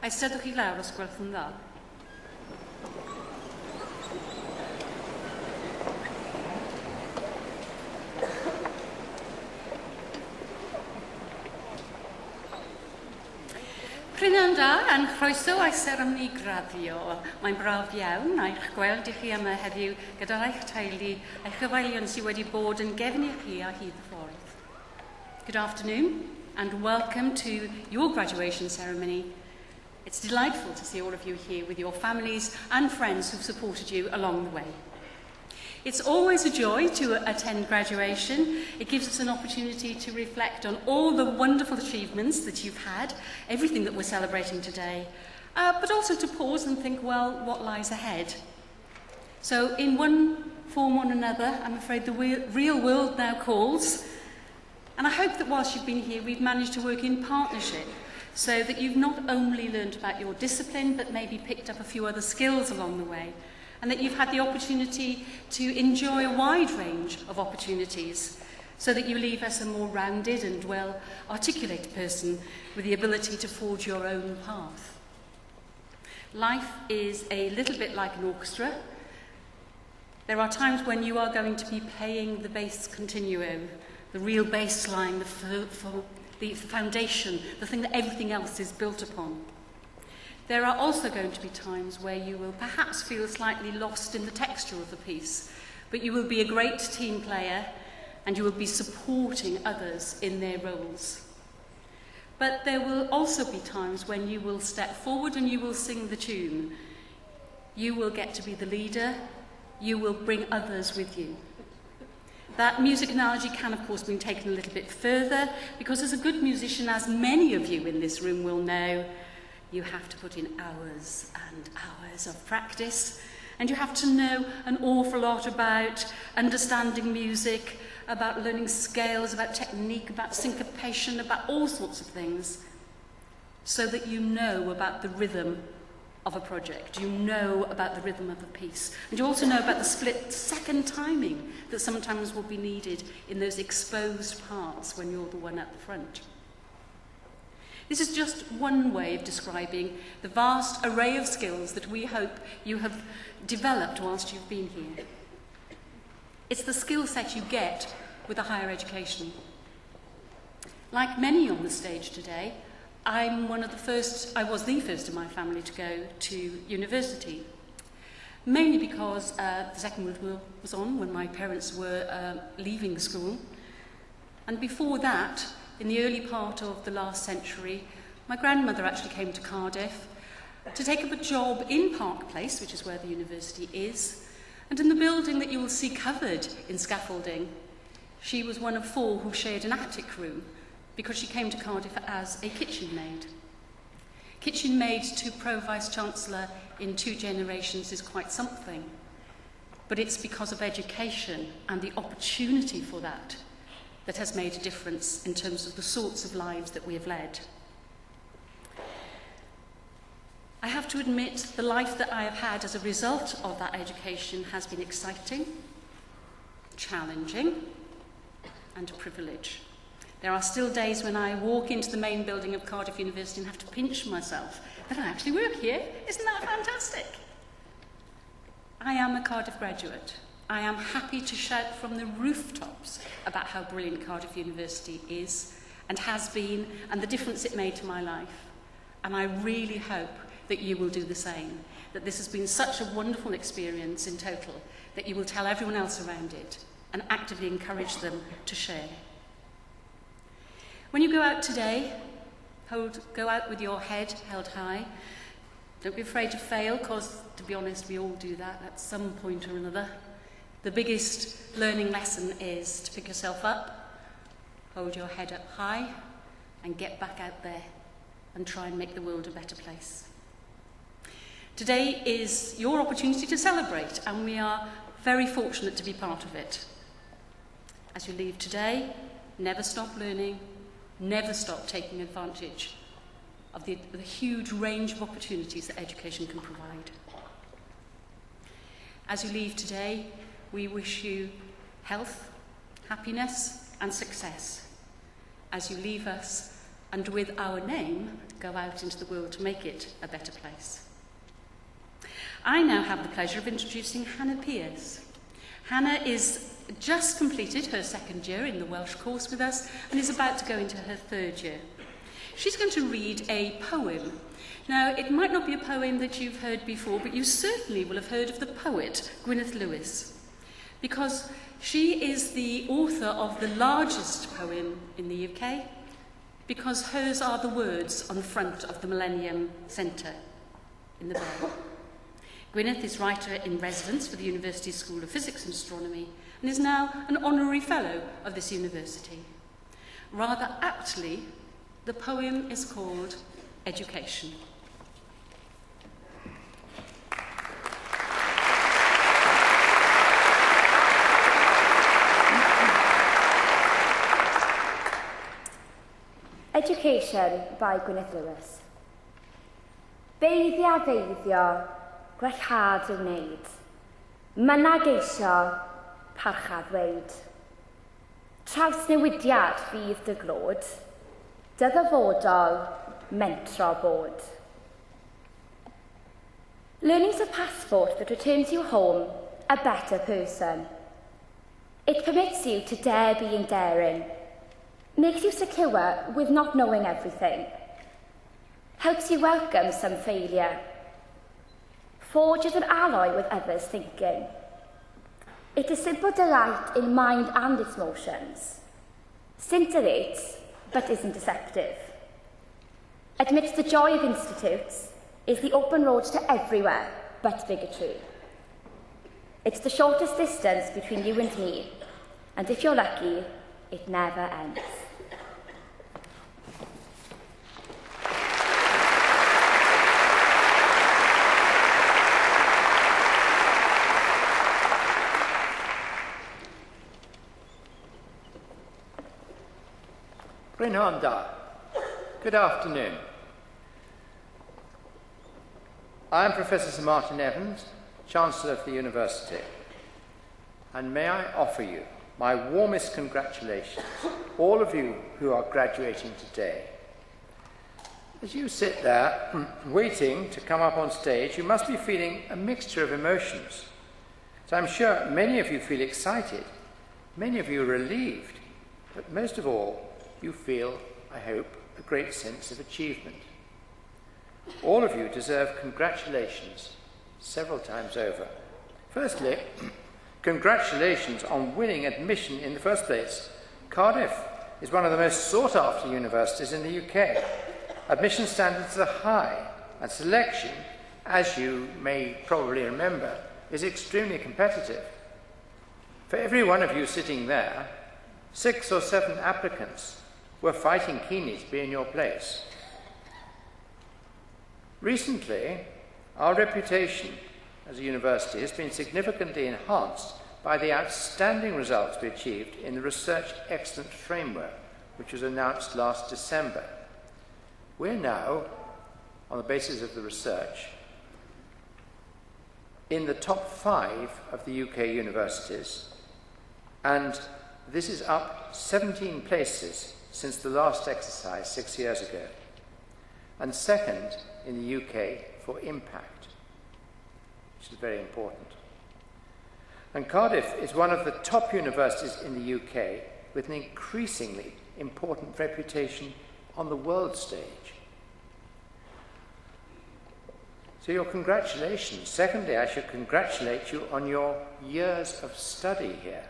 Eistedwch chi lawr os gwelwch yn dda. Prynawn da, a'n chroeso a'i seremoni graddio. Mae'n braf iawn a'ch gweld i chi yma heddiw gyda'r eich teulu a'i chyfeilion sydd wedi bod yn gefn i chi a hyd y ffordd. Good afternoon and welcome to your graduation ceremony. It's delightful to see all of you here with your families and friends who've supported you along the way. It's always a joy to attend graduation. It gives us an opportunity to reflect on all the wonderful achievements that you've had, everything that we're celebrating today, but also to pause and think, well, what lies ahead? So in one form or another, I'm afraid the real world now calls. And I hope that whilst you've been here, we've managed to work in partnership so that you've not only learned about your discipline, but maybe picked up a few other skills along the way. And that you've had the opportunity to enjoy a wide range of opportunities so that you leave us a more rounded and well-articulated person with the ability to forge your own path. Life is a little bit like an orchestra. There are times when you are going to be playing the bass continuo, the real bass line, the foundation, the thing that everything else is built upon. There are also going to be times where you will perhaps feel slightly lost in the texture of the piece, but you will be a great team player and you will be supporting others in their roles. But there will also be times when you will step forward and you will sing the tune. You will get to be the leader, you will bring others with you. That music analogy can, of course, be taken a little bit further, because as a good musician, as many of you in this room will know, you have to put in hours and hours of practice, and you have to know an awful lot about understanding music, about learning scales, about technique, about syncopation, about all sorts of things, so that you know about the rhythm of a project, you know about the rhythm of a piece, and you also know about the split-second timing that sometimes will be needed in those exposed parts when you're the one at the front. This is just one way of describing the vast array of skills that we hope you have developed whilst you've been here. It's the skill set you get with a higher education. Like many on the stage today, I was the first in my family to go to university. Mainly because the Second World War was on when my parents were leaving school. And before that, in the early part of the last century, my grandmother actually came to Cardiff to take up a job in Park Place, which is where the university is, and in the building that you will see covered in scaffolding, she was one of 4 who shared an attic room because she came to Cardiff as a kitchen maid. Kitchen maid to Pro-Vice-Chancellor in 2 generations is quite something, but it's because of education and the opportunity for that that has made a difference in terms of the sorts of lives that we have led. I have to admit, the life that I have had as a result of that education has been exciting, challenging, and a privilege. There are still days when I walk into the main building of Cardiff University and have to pinch myself that I actually work here. Isn't that fantastic? I am a Cardiff graduate. I am happy to shout from the rooftops about how brilliant Cardiff University is and has been, and the difference it made to my life. And I really hope that you will do the same, that this has been such a wonderful experience in total, that you will tell everyone else around it and actively encourage them to share. When you go out today, go out with your head held high. Don't be afraid to fail, because, to be honest, we all do that at some point or another. The biggest learning lesson is to pick yourself up, hold your head up high, and get back out there and try and make the world a better place. Today is your opportunity to celebrate, and we are very fortunate to be part of it. As you leave today, never stop learning, never stop taking advantage of the huge range of opportunities that education can provide. As you leave today, we wish you health, happiness, and success. As you leave us, and with our name, go out into the world to make it a better place. I now have the pleasure of introducing Hannah Pearce. Hannah is just completed her second year in the Welsh course with us and is about to go into her third year. She's going to read a poem. Now, it might not be a poem that you've heard before, but you certainly will have heard of the poet Gwyneth Lewis, because she is the author of the largest poem in the UK, because hers are the words on the front of the Millennium Centre in the Bell. Gwyneth is writer-in-residence for the University School of Physics and Astronomy and is now an honorary fellow of this university. Rather aptly, the poem is called Education. Education by Gwyneth Lewis. Beiddio, gwellhad i'w wneud. Myna geisio, parchad ddweud. Trawsnewidiad fydd dy glod, dy ddyfodol, mentro bod. Learning is a passport that returns you home a better person. It permits you to dare being daring, makes you secure with not knowing everything, helps you welcome some failure, forges an alloy with others' thinking. It is simple delight in mind and its motions, scintillates but isn't deceptive, admits the joy of institutes, is the open road to everywhere but bigotry. It's the shortest distance between you and me, and if you're lucky, it never ends. Brynhonda, good afternoon. I am Professor Sir Martin Evans, Chancellor of the University, and may I offer you my warmest congratulations, all of you who are graduating today. As you sit there, waiting to come up on stage, you must be feeling a mixture of emotions. So I'm sure many of you feel excited, many of you relieved, but most of all, you feel, I hope, a great sense of achievement. All of you deserve congratulations several times over. Firstly, congratulations on winning admission in the first place. Cardiff is one of the most sought-after universities in the UK. Admission standards are high, and selection, as you may probably remember, is extremely competitive. For every one of you sitting there, 6 or 7 applicants were fighting keenly to be in your place. Recently, our reputation as a university has been significantly enhanced by the outstanding results we achieved in the Research Excellence Framework, which was announced last December. We're now, on the basis of the research, in the top 5 of the UK universities, and this is up 17 places since the last exercise 6 years ago, and second in the UK for impact, which is very important. And Cardiff is one of the top universities in the UK with an increasingly important reputation on the world stage. So your congratulations. Secondly, I should congratulate you on your years of study here.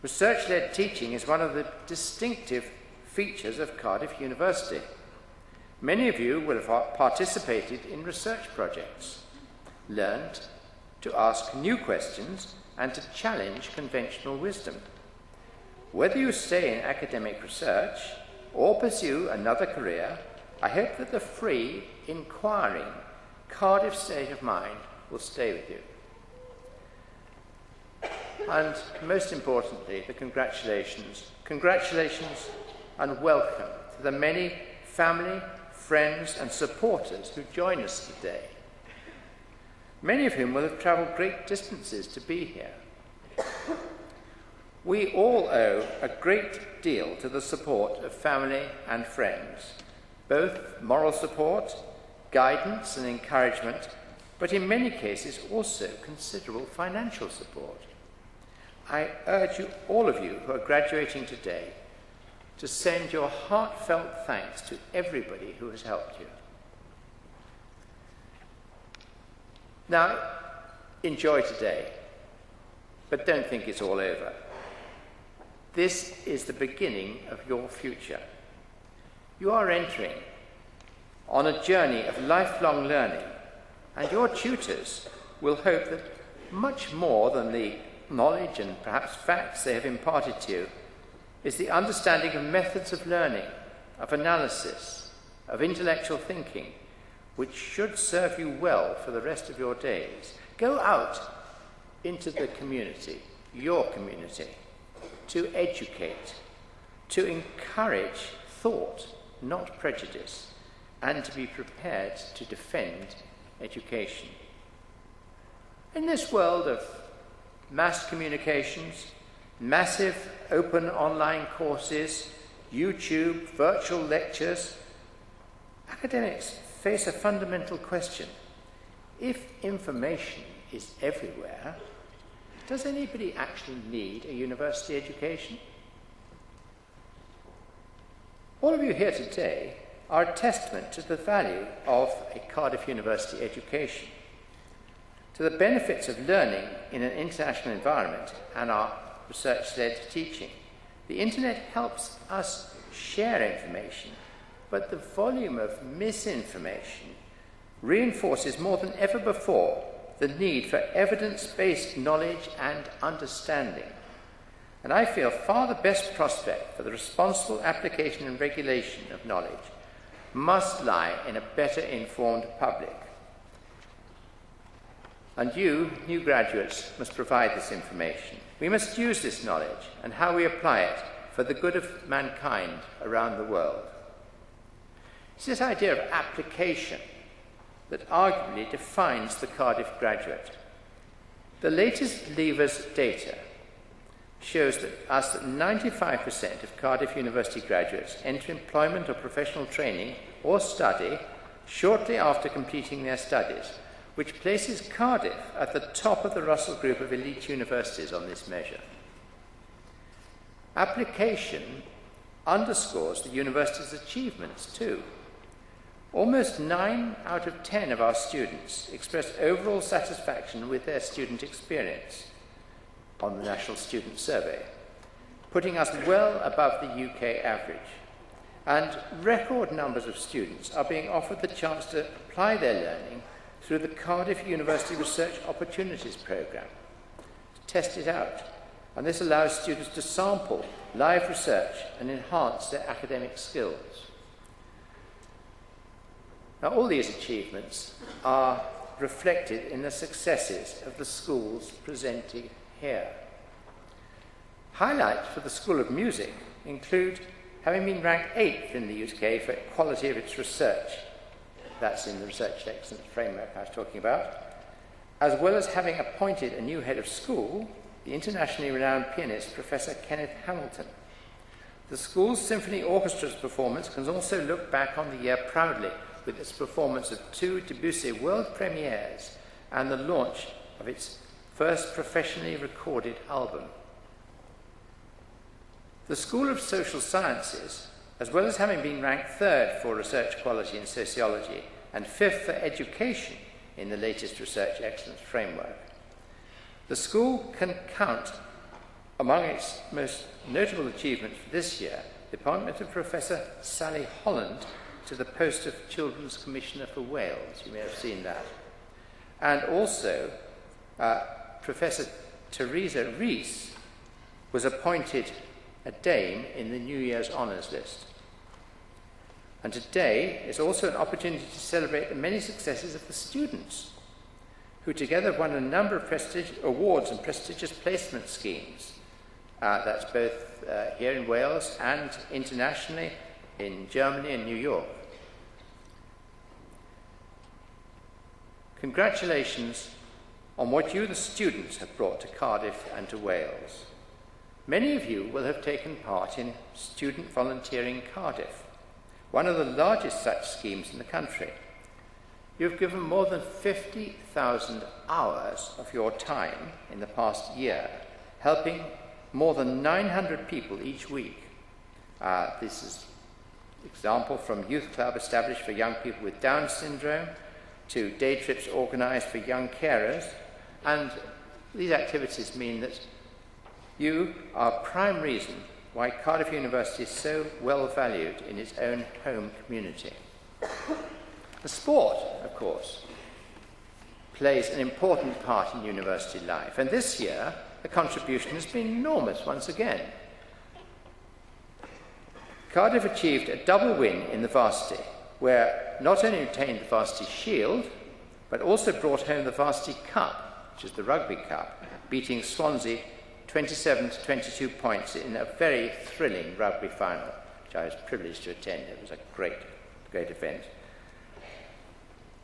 Research-led teaching is one of the distinctive features of Cardiff University. Many of you will have participated in research projects, learned to ask new questions and to challenge conventional wisdom. Whether you stay in academic research or pursue another career, I hope that the free, inquiring Cardiff state of mind will stay with you. And most importantly, the congratulations. Congratulations and welcome to the many family, friends and supporters who join us today, many of whom will have travelled great distances to be here. We all owe a great deal to the support of family and friends, both moral support, guidance and encouragement, but in many cases also considerable financial support. I urge you, all of you who are graduating today, to send your heartfelt thanks to everybody who has helped you. Now, enjoy today, but don't think it's all over. This is the beginning of your future. You are entering on a journey of lifelong learning, and your tutors will hope that much more than the knowledge and perhaps facts they have imparted to you is the understanding of methods of learning, of analysis, of intellectual thinking, which should serve you well for the rest of your days. Go out into the community, your community, to educate, to encourage thought, not prejudice, and to be prepared to defend education. In this world of mass communications, massive open online courses, YouTube, virtual lectures, academics face a fundamental question. If information is everywhere, does anybody actually need a university education? All of you here today are a testament to the value of a Cardiff University education, to the benefits of learning in an international environment and our research-led teaching. The internet helps us share information, but the volume of misinformation reinforces more than ever before the need for evidence-based knowledge and understanding. And I feel far the best prospect for the responsible application and regulation of knowledge must lie in a better informed public. And you, new graduates, must provide this information. We must use this knowledge and how we apply it for the good of mankind around the world. It's this idea of application that arguably defines the Cardiff graduate. The latest Levers data shows us that 95% of Cardiff University graduates enter employment or professional training or study shortly after completing their studies, which places Cardiff at the top of the Russell Group of elite universities on this measure. Application underscores the university's achievements too. Almost 9 out of 10 of our students expressed overall satisfaction with their student experience on the National Student Survey, putting us well above the UK average. And record numbers of students are being offered the chance to apply their learning through the Cardiff University Research Opportunities Programme, to test it out. And this allows students to sample live research and enhance their academic skills. Now, all these achievements are reflected in the successes of the schools presented here. Highlights for the School of Music include having been ranked 8th in the UK for quality of its research. That's in the Research Excellence Framework I was talking about. As well as having appointed a new head of school, the internationally renowned pianist, Professor Kenneth Hamilton. The school's symphony orchestra's performance can also look back on the year proudly with its performance of 2 Debussy world premieres and the launch of its first professionally recorded album. The School of Social Sciences, as well as having been ranked 3rd for research quality in sociology and 5th for education in the latest Research Excellence Framework, the school can count among its most notable achievements for this year the appointment of Professor Sally Holland to the post of Children's Commissioner for Wales. You may have seen that. And also, Professor Theresa Rees was appointed a Dame in the New Year's Honours List. And today is also an opportunity to celebrate the many successes of the students, who together won a number of awards and prestigious placement schemes. That's both here in Wales and internationally in Germany and New York. Congratulations on what you, the students, have brought to Cardiff and to Wales. Many of you will have taken part in student volunteering in Cardiff, one of the largest such schemes in the country. You've given more than 50,000 hours of your time in the past year, helping more than 900 people each week. This is an example from Youth Club established for young people with Down syndrome, to day trips organised for young carers, and these activities mean that you are a prime reason why Cardiff University is so well valued in its own home community. The sport, of course, plays an important part in university life, and this year the contribution has been enormous once again. Cardiff achieved a double win in the varsity, where not only obtained the varsity shield, but also brought home the varsity cup, which is the rugby cup, beating Swansea 27 to 22 points in a very thrilling rugby final, which I was privileged to attend. It was a great event.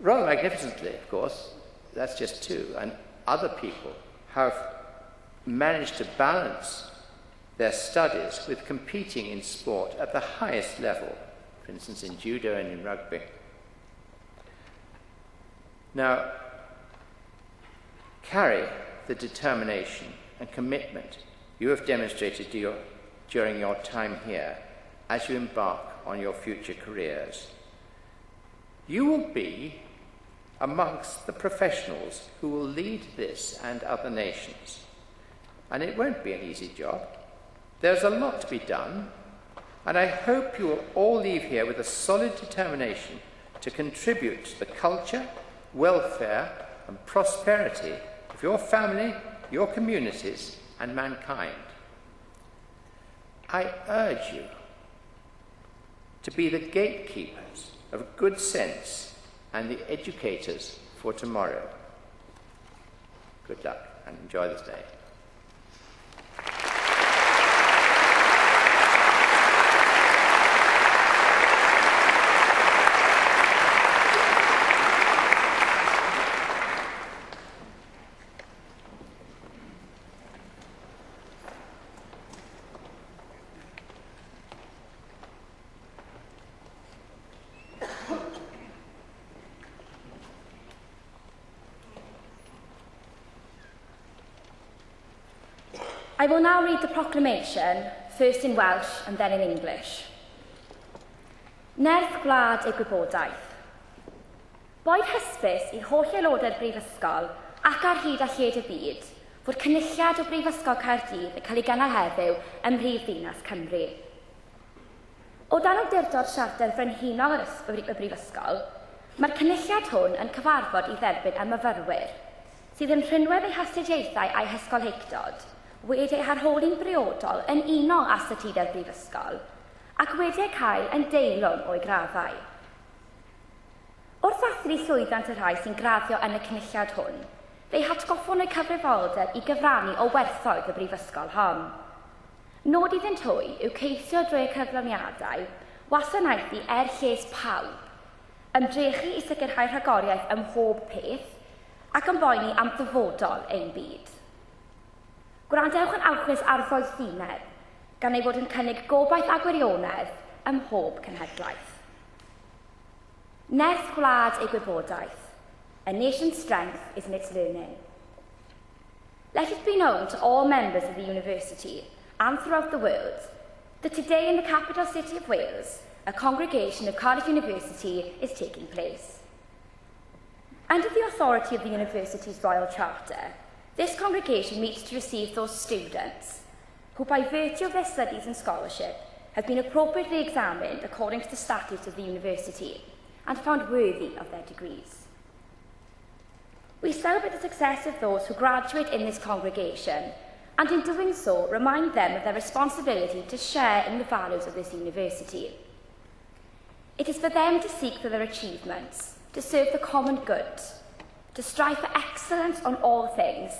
Rather magnificently, of course, that's just two, and other people have managed to balance their studies with competing in sport at the highest level, for instance in judo and in rugby. Now, carry the determination and commitment you have demonstrated during your time here as you embark on your future careers. You will be amongst the professionals who will lead this and other nations. And it won't be an easy job. There's a lot to be done, and I hope you will all leave here with a solid determination to contribute to the culture, welfare, and prosperity of your family, your communities, and mankind. I urge you to be the gatekeepers of good sense and the educators for tomorrow. Good luck and enjoy this day. I will now read the proclamation, first in Welsh and then in English. Nerth Gwlad y Gwybodaeth. Boed hysbys i holl aelodau'r Brifysgol ac ar hyd a lled y byd fod cynulliad o Brifysgol Caerdydd yn cael ei gynnal heddiw ym Mhrifddinas Cymru. O dan awdurdod siarter frenhinol y Brifysgol, mae'r cynulliad hwn yn cyfarfod i dderbyn y myfyrwyr, sydd yn rhynwedd eu hastudiaethau a'i hysgolheictod, wedi ei harholi'n briodol yn uno â statudau'r Brifysgol, ac wedi ei cael yn deilwng o'i graddau. Wrth athru llwyddant y rhai sy'n graddio yn y cynulliad hwn, fe'i hatgoffon o'i cyfrifoldeb i gyfrannu o werthoedd y Brifysgol hon. Nod iddynt hwy yw ceisio drwy y cyflawniadau wasanaethu lles pawb, ymdrechu i sicrhau rhagoriaeth ym mhob peth ac yn boeni am ddyfodol ein byd. Gwrandewch yn awchus ar foethineb, gan ei fod yn cynnig gobaith a gwirionedd ym mhob cenhedlaeth. Nerth gwlad ei gwybodaeth. A nation's strength is in its learning. Let it be known to all members of the university and throughout the world that today in the capital city of Wales, a congregation of Cardiff University is taking place. Under the authority of the university's Royal Charter, this congregation meets to receive those students who, by virtue of their studies and scholarship, have been appropriately examined according to the statutes of the university and found worthy of their degrees. We celebrate the success of those who graduate in this congregation, and in doing so, remind them of their responsibility to share in the values of this university. It is for them to seek for their achievements, to serve the common good, to strive for excellence on all things,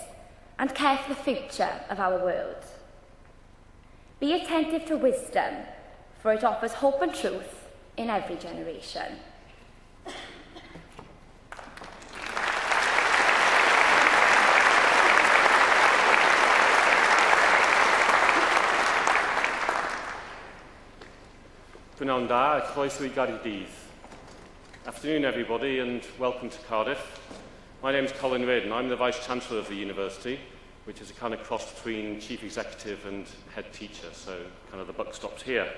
and care for the future of our world. Be attentive to wisdom, for it offers hope and truth in every generation. Prynawn da, croeso I Gaerdydd. Afternoon, everybody, and welcome to Cardiff. My name is Colin Reid, and I'm the Vice-Chancellor of the university, which is a kind of cross between Chief Executive and Head Teacher, so kind of the buck stops here.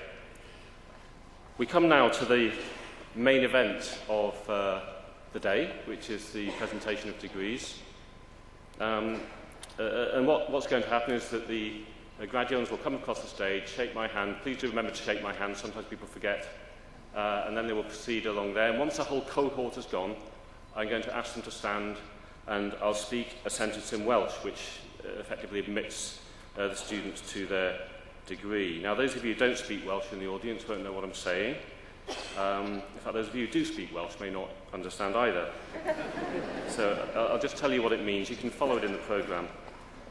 We come now to the main event of the day, which is the presentation of degrees. And what's going to happen is that the graduates will come across the stage, shake my hand. Please do remember to shake my hand, sometimes people forget. And then they will proceed along there. And once the whole cohort has gone, I'm going to ask them to stand, and I'll speak a sentence in Welsh, which effectively admits the students to their degree. Now, those of you who don't speak Welsh in the audience won't know what I'm saying. In fact, those of you who do speak Welsh may not understand either. So I'll just tell you what it means. You can follow it in the programme.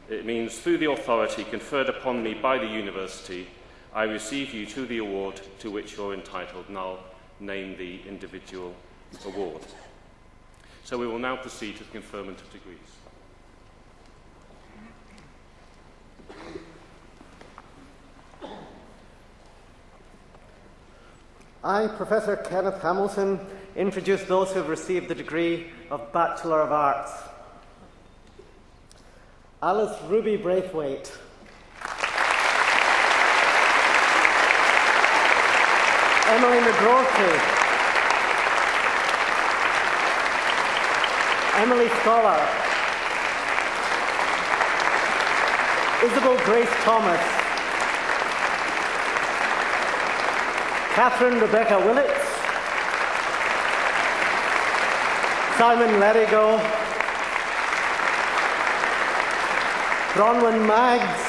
It means, through the authority conferred upon me by the university, I receive you to the award to which you're entitled, and I'll name the individual award. So we will now proceed to the conferment of degrees. I, Professor Kenneth Hamilton, introduce those who have received the degree of Bachelor of Arts. Alice Ruby Braithwaite. Emily McGrorty. Emily Scholar. Isabel Grace Thomas. Catherine Rebecca Willits. Simon Lerigo. Bronwyn Maggs.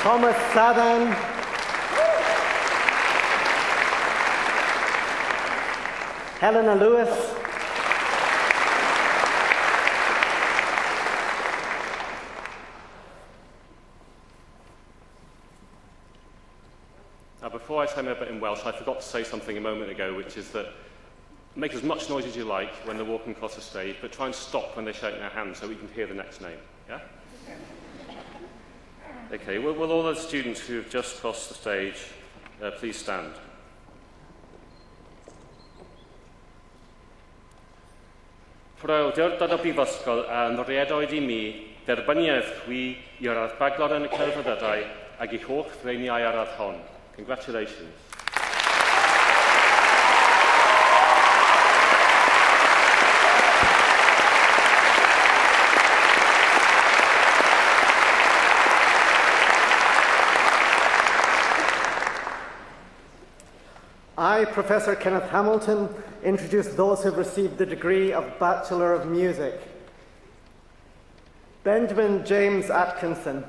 Thomas Sadan. Helena Lewis. Now, before I say my bit in Welsh, I forgot to say something a moment ago, which is that make as much noise as you like when they're walking across the stage, but try and stop when they shake their hands so we can hear the next name. Yeah? Okay, will all the students who have just crossed the stage please stand? Prowdwr o Brifysgol a noriadoedd I mi derbyniaeth chwi i'r arbaglor yn y celfyddydau ac I holl freiniau ar yr hon. Congratulations. I, Professor Kenneth Hamilton, introduce those who have received the degree of Bachelor of Music. Benjamin James Atkinson.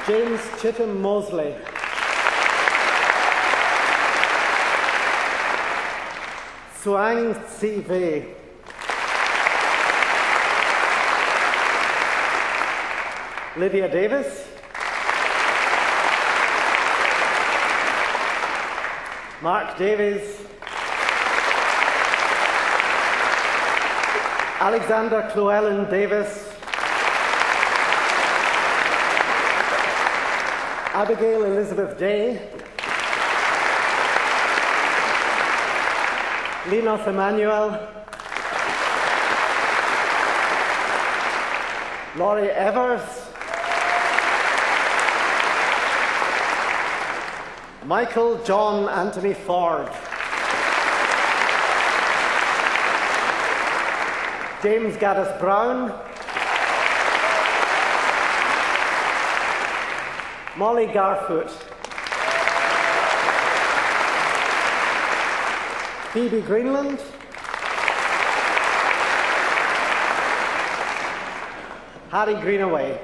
James Chitham Mosley. Suang C.V. Lydia Davis. Mark Davies. Alexander Llewellyn Davis. Abigail Elizabeth Day. Linos Emmanuel. Laurie Evers. Michael John Anthony Ford. James Gaddis Brown. Molly Garfoot. Phoebe Greenland. Harry Greenaway.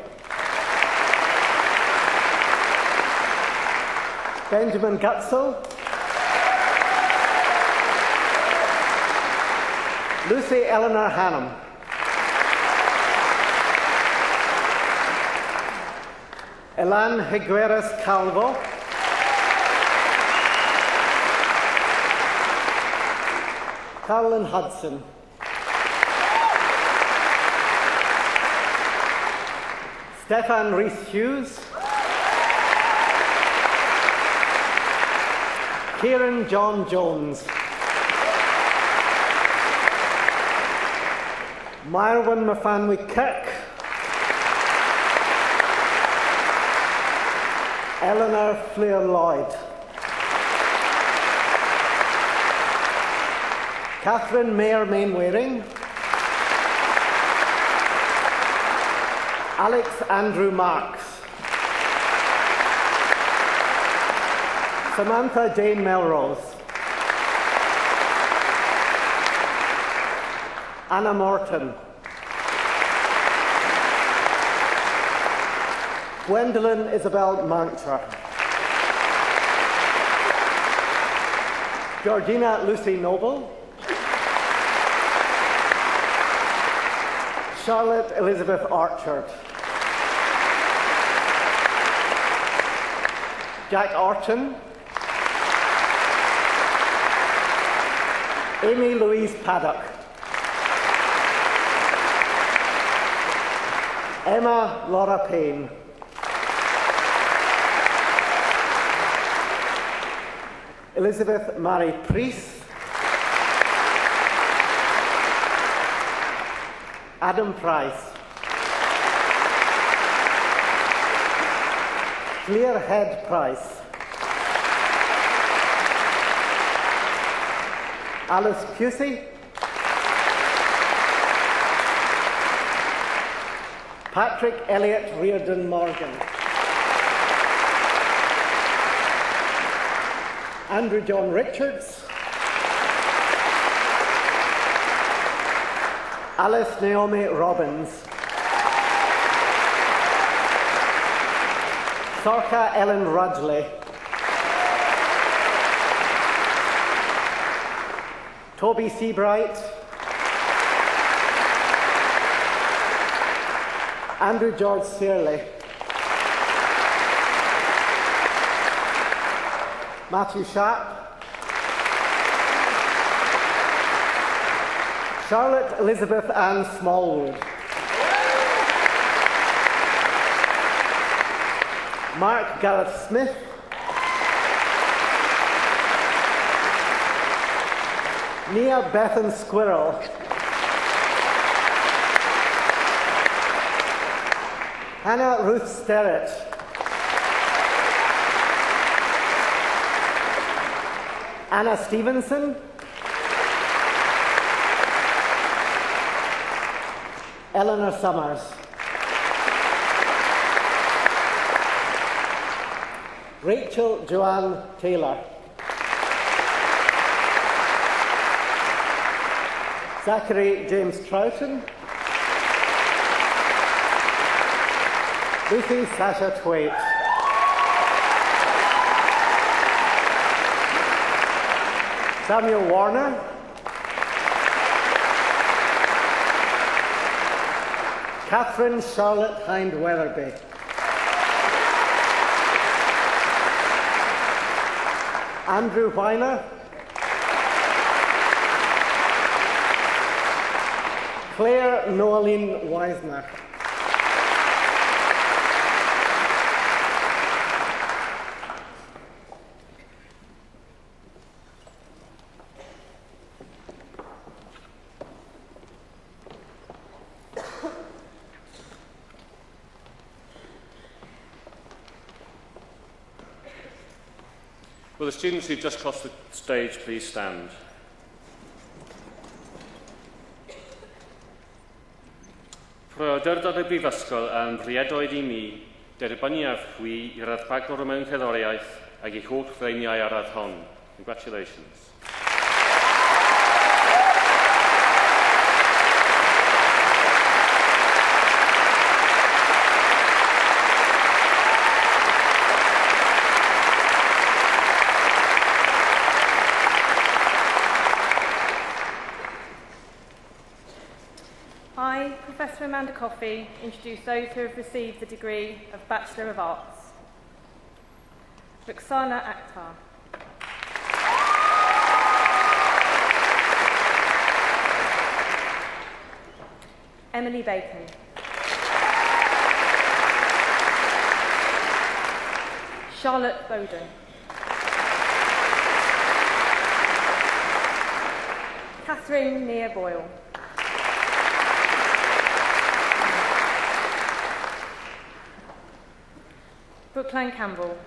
Benjamin Gutzel. Lucy Eleanor Hannam. Elan Higueras Calvo. Carolyn Hudson. Stefan Rhys-Hughes. Kieran John Jones. Myrwan Mafanwy Kirk. Eleanor Fleer Lloyd. Catherine Mayer Mainwaring. Alex Andrew Marks. Samantha Jane Melrose. Anna Morton. Gwendolyn Isabel Mancher. Georgina Lucy Noble. Charlotte Elizabeth Archard. Jack Orton. Amy Louise Paddock. Emma Laura Payne. Elizabeth Mary Priest. Adam Price. Claire Head Price. Alice Pusey. Patrick Elliott Reardon Morgan. Andrew John Richards. Alice Naomi Robbins. Sorka Ellen Rudgley. Toby Seabright. Andrew George Searley. Matthew Sharp. Charlotte Elizabeth Ann Smallwood. Mark Gareth Smith. Nia Bethan Squirrel. Hannah Ruth Sterrett. Anna Stevenson. Eleanor Summers. Rachel Joanne Taylor. Zachary James Troughton. Lucy Sasha Twait. Samuel Warner. Catherine Charlotte Hind Weatherby. Andrew Weiner. Claire Noeline Weisner. Will the students who've just crossed the stage please stand? Pryoderdod y Brifysgol yn rhiedoedd I mi, derbynniaf hwy I raddfagor mewn cerddoriaeth ac I holl freiniau ar radd hon. Congratulations. I, Professor Amanda Coffey, introduce those who have received the degree of Bachelor of Arts. Ruxana Akhtar. Emily Bacon. Charlotte Bowden. Catherine Nia Boyle. Brookline Campbell.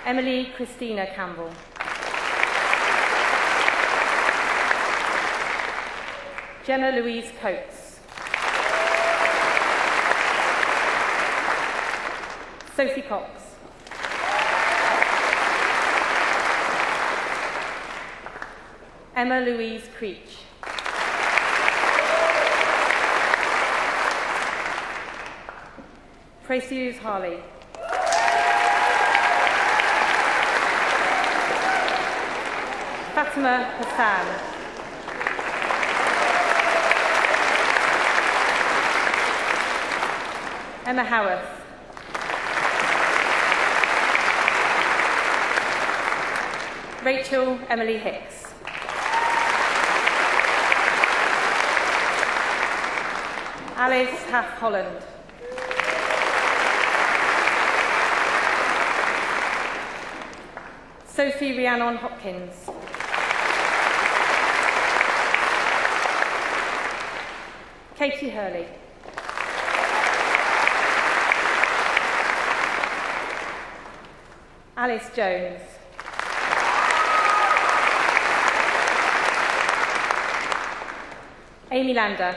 Emily Christina Campbell. Gemma Louise Coates. Sophie Cox. Emma Louise Creech. Tracy Harley. Fatima Hassan. Emma Howarth. Rachel Emily Hicks. Alice Half Holland. Sophie Rhiannon Hopkins. Katie Hurley. Alice Jones. Amy Lander.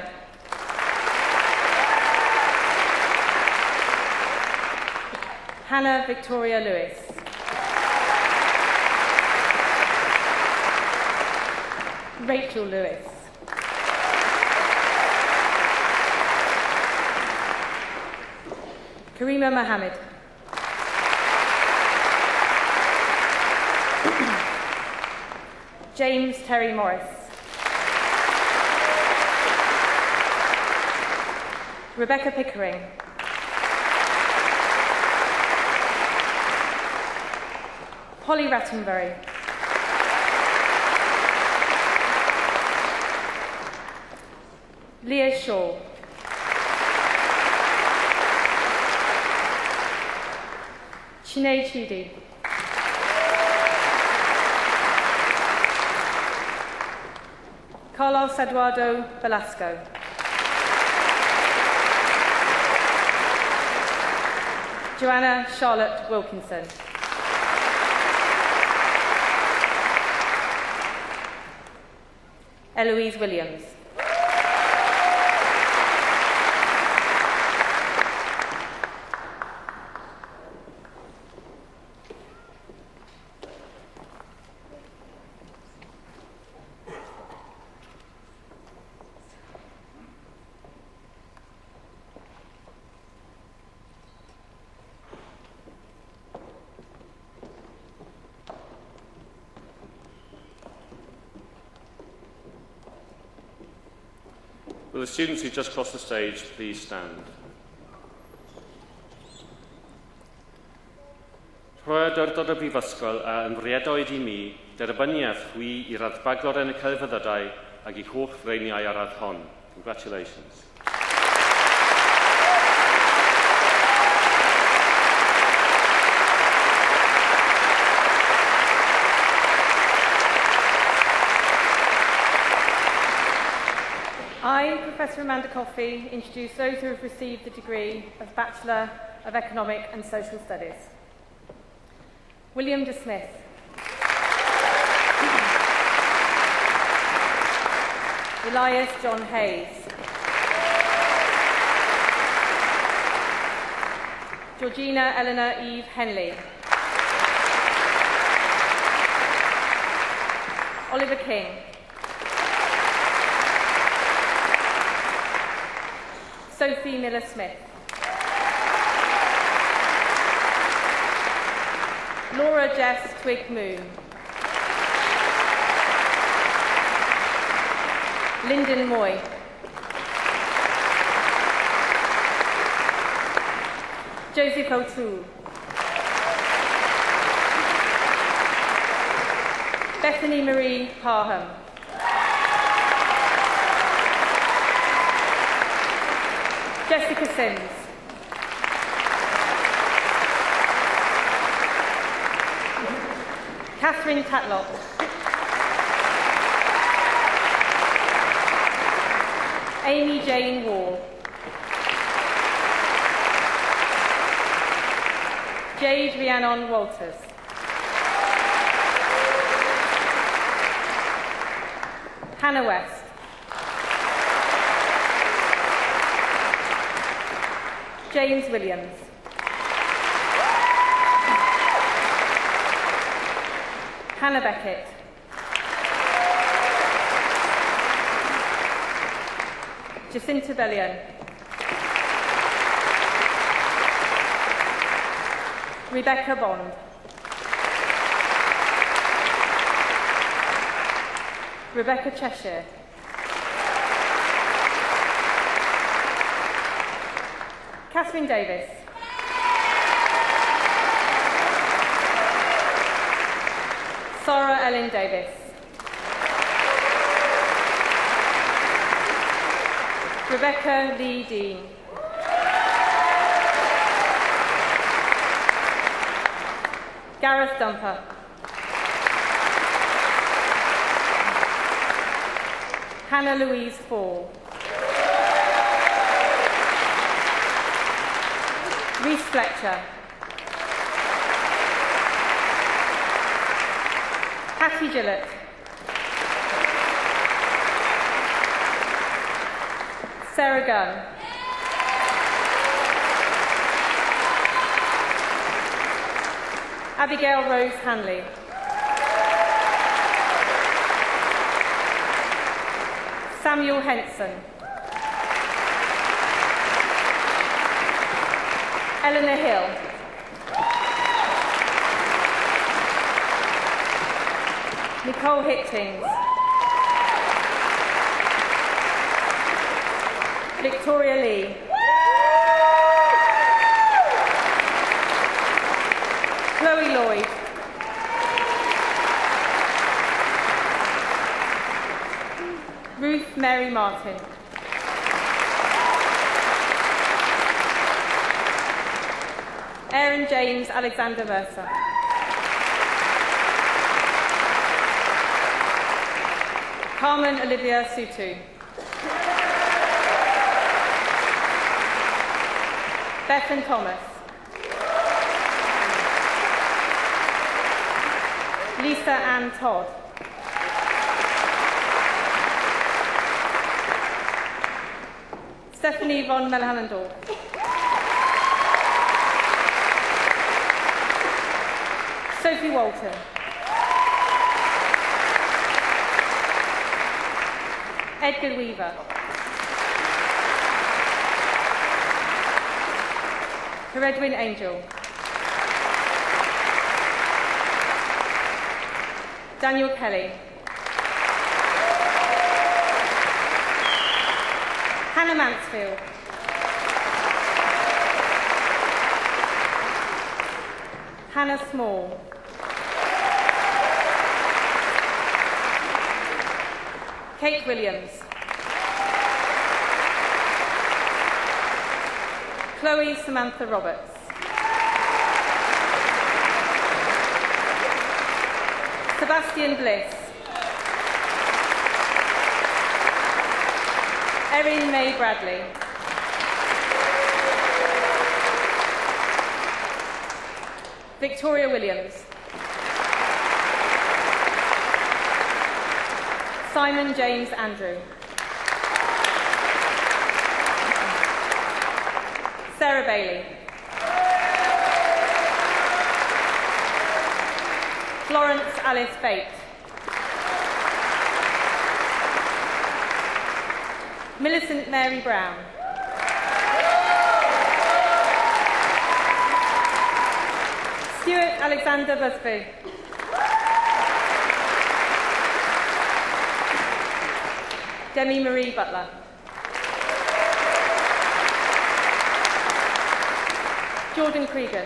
Hannah Victoria Lewis. Rachel Lewis. Karima Mohammed. James Terry Morris. Rebecca Pickering. Holly Rattenbury. Leah Shaw. Sinead Chidi. Carlos Eduardo Velasco. Joanna Charlotte Wilkinson. Eloise Williams. Will the students who just crossed the stage please stand? Rhoi'r dywrdod y brifysgol a ymriedoedd I mi derbyniad chwi I raddbagor yn y celfyddydau ac I holl freiniau ar radd hon. Congratulations. I, Professor Amanda Coffey, introduce those who have received the degree of Bachelor of Economic and Social Studies. William De Smith. Elias John Hayes. Georgina Eleanor Eve Henley. Oliver King. Sophie Miller-Smith. Laura Jess Twig-Moon. Lyndon Moy. Joseph O'Toole. Bethany Marie Parham. Jessica Sims. Catherine Tatlock. Amy Jane Wall. Jade Rhiannon Walters. Hannah West. James Williams. Hannah Beckett. Jacinta Bellion. Rebecca Bond. Rebecca Cheshire. Catherine Davis. Sarah Ellen Davis. Rebecca Lee Dean. Gareth Dumper. Hannah Louise Fall. Reese Fletcher. Hattie Gillett. Sarah Gunn. Abigail Rose Hanley. Samuel Henson. Eleanor Hill. Nicole Hittings. Victoria Lee. Chloe Lloyd. Ruth Mary Martin. Aaron James Alexander Mercer. Carmen Olivia Sutu. Bethan Thomas. Lisa Ann Todd. Stephanie von Melhanendorf. Sophie Walton. Edgar Weaver. Edwin Angel. Daniel Kelly. Hannah Mansfield. Hannah Small. Kate Williams. Chloe Samantha Roberts. Sebastian Bliss. Erin May Bradley. Victoria Williams. Simon James Andrew. Sarah Bailey. Florence Alice Bate. Millicent Mary Brown. Stuart Alexander Busby. Demi Marie Butler. Jordan Cregan.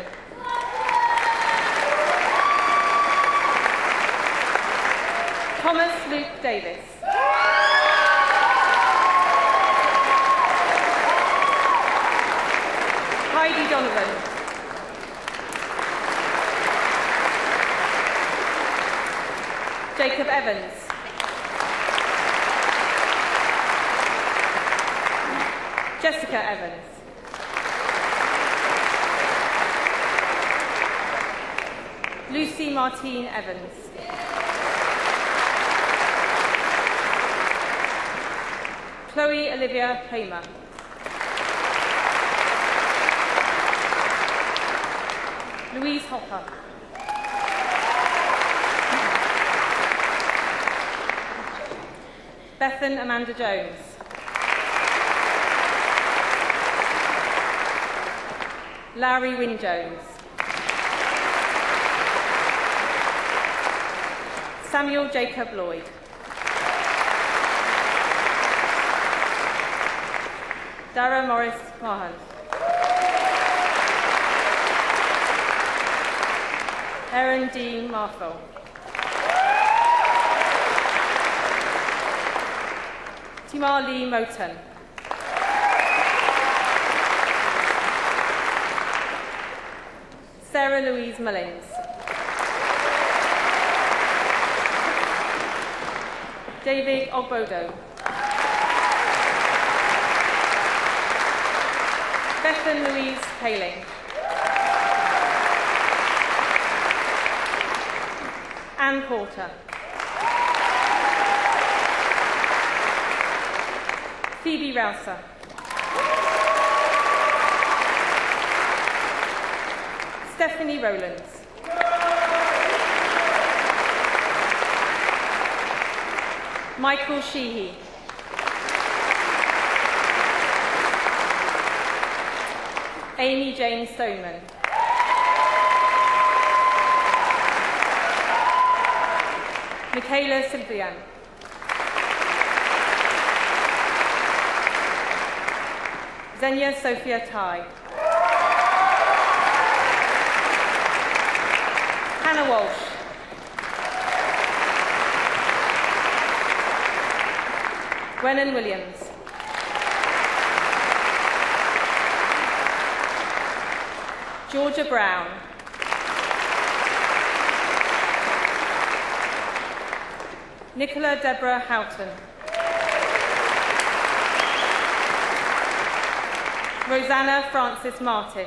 Thomas Luke Davis. Evans. Jessica Evans. Lucy Martine Evans. Chloe Olivia Hamer. Louise Hopper. Bethan Amanda Jones. Larry Wynne Jones. Samuel Jacob Lloyd. Dara Morris Mahan. Erin D. Marfell. Timar Lee Moten. Sarah Louise Mullins. David Ogbodo. Bethan Louise Paling. Anne Porter. Phoebe Rouser. Stephanie Rowlands. Michael Sheehy. Amy Jane Stoneman. Michaela Silvian. Xenia Sophia Tai. Hannah Walsh. Gwennon Williams. Georgia Brown. Nicola Deborah Houghton. Rosanna Francis Martin.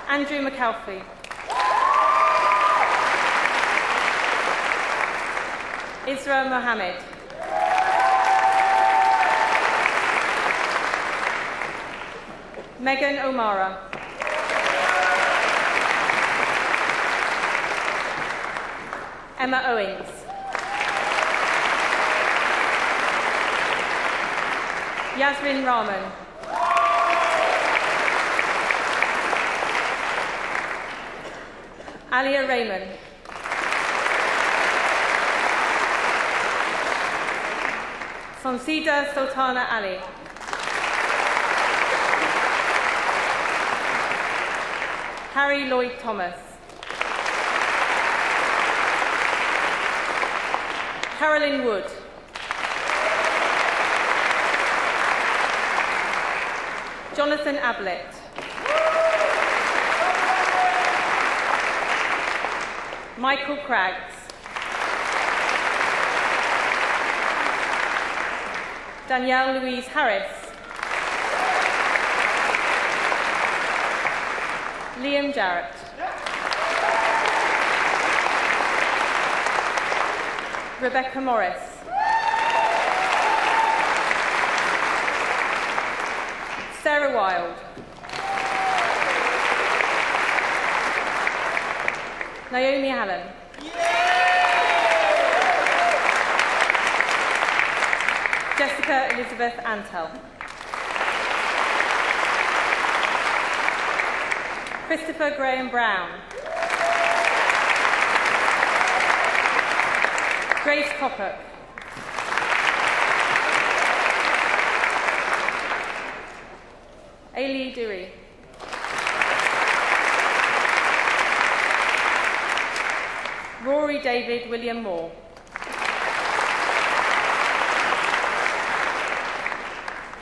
Andrew McAlfee. Isra Mohammed. Megan O'Mara. Emma Owens. Yasmin Rahman. Alia Raymond. Sonsida Sultana Ali. Harry Lloyd Thomas. Carolyn Wood. Jonathan Ablett. Michael Craggs. Danielle Louise Harris. Liam Jarrett. Rebecca Morris. Sarah Wilde. Naomi Allen. Jessica Elizabeth Antel. Christopher Graham Brown. Grace Coppock. Ailey Dewey. Rory David William Moore.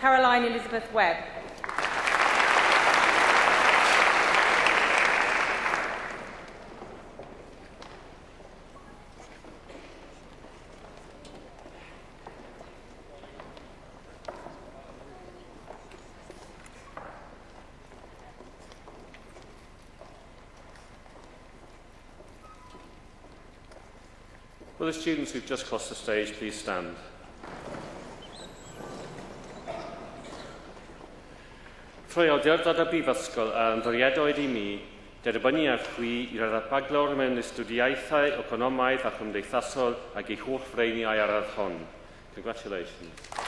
Caroline Elizabeth Webb. Will the students who've just crossed the stage please stand? Trwy awdurdod y Brifysgol a ymddiriedwyd I mi, derbyniaf chwi i'r arbaglwr mewn estudiaethau economaidd a chymdeithasol ac ei holl freiniau ar yr hon. Congratulations.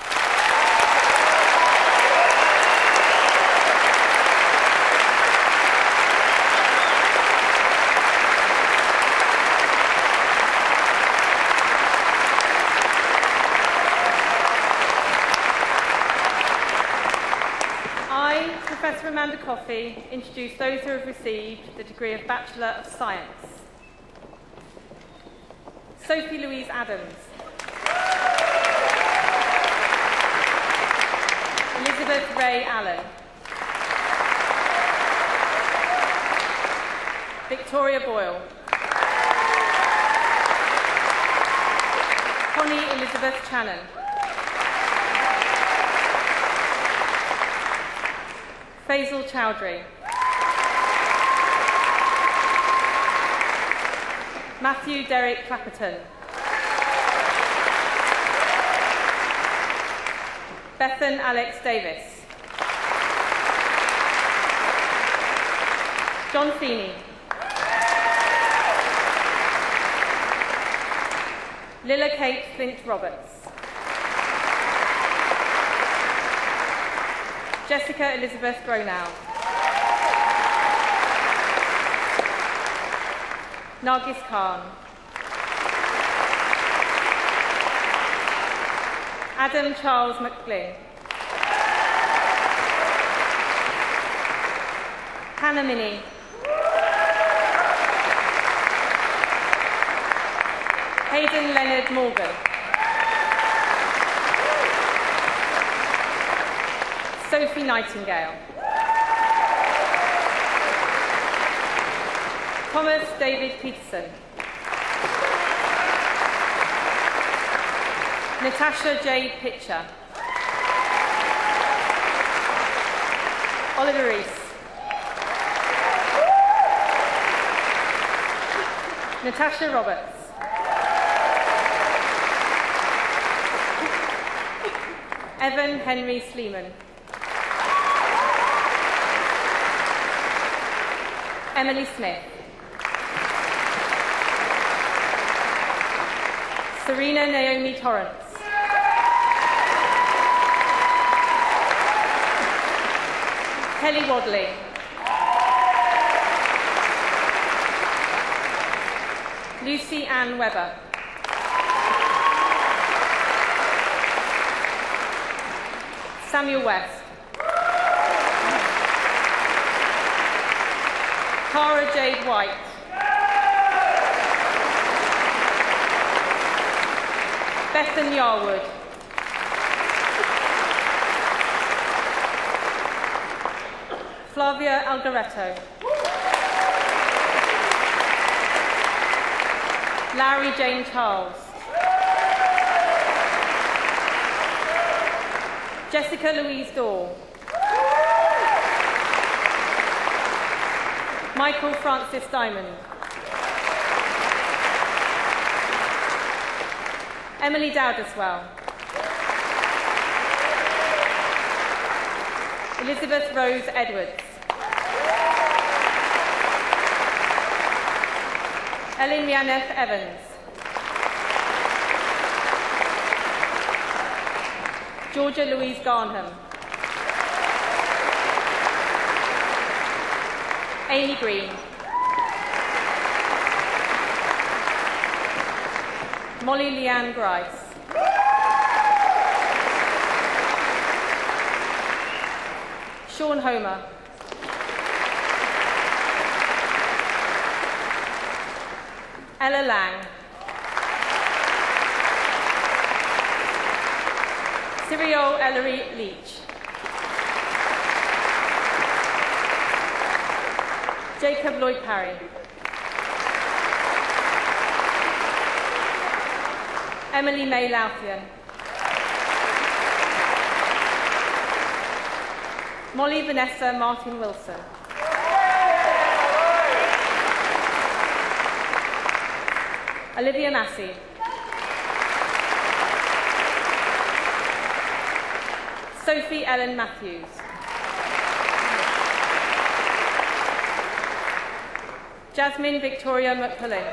Professor Amanda Coffey introduce those who have received the degree of Bachelor of Science. Sophie Louise Adams. Elizabeth Ray Allen. Victoria Boyle. Connie Elizabeth Channon. Faisal Chowdhury. Matthew Derek Clapperton. Bethan Alex Davis. John Feeney. Lilla Kate Flint Roberts. Jessica Elizabeth Gronow. Nargis Khan. Adam Charles McGlynn. Hannah Minnie. Hayden Leonard Morgan. Sophie Nightingale. Thomas David Peterson. Natasha Jade Pitcher. Oliver Rees. Natasha Roberts. Evan Henry Sleeman. Emily Smith. Serena Naomi Torrance. Kelly Wadley. Lucy Ann Webber. Samuel West. Cara Jade White. Bethan Yarwood. Flavia Algaretto. Larry Jane Charles. Jessica Louise Daw. Michael Francis Diamond. Emily Dowdeswell. Elizabeth Rose Edwards. Ellen Rhiannon Evans. Georgia Louise Garnham. Amy Green. Molly Leanne Grice. Sean Homer. Ella Lang. Cyril Ellery Leach. Jacob Lloyd Parry. Emily May Louthian. Molly Vanessa Martin Wilson. Olivia Massey. Sophie Ellen Matthews. Jasmine Victoria McPullin.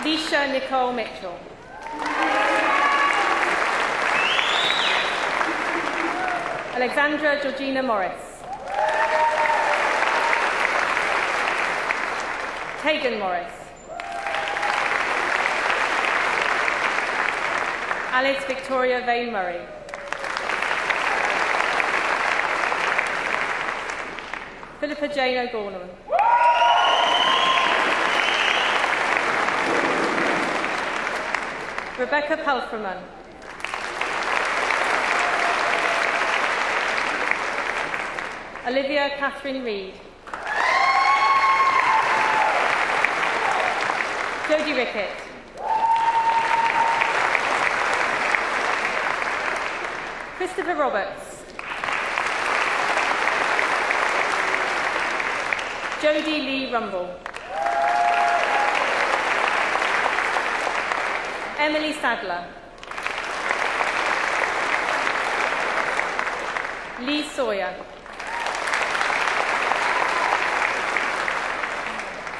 Leisha Nicole Mitchell. Alexandra Georgina Morris. Tegan Morris. Alice Victoria Vane Murray. Philippa Jane O'Gorman. Rebecca Palfreman. Olivia Catherine Reid. Jodie Rickett. Christopher Roberts. Jodie Lee Rumble. Emily Sadler. Lee Sawyer.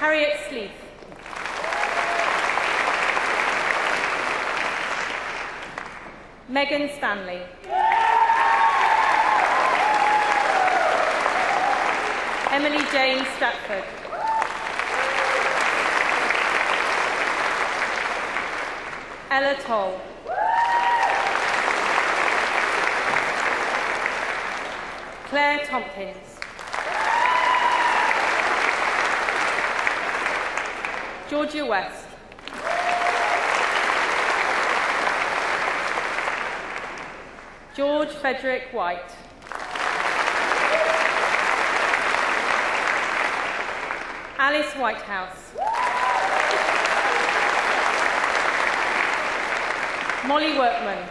Harriet Sleeth. Megan Stanley. Emily Jane Stratford. Ella Toll. Claire Tompkins. Georgia West. George Frederick White. Alice Whitehouse. Molly Workman.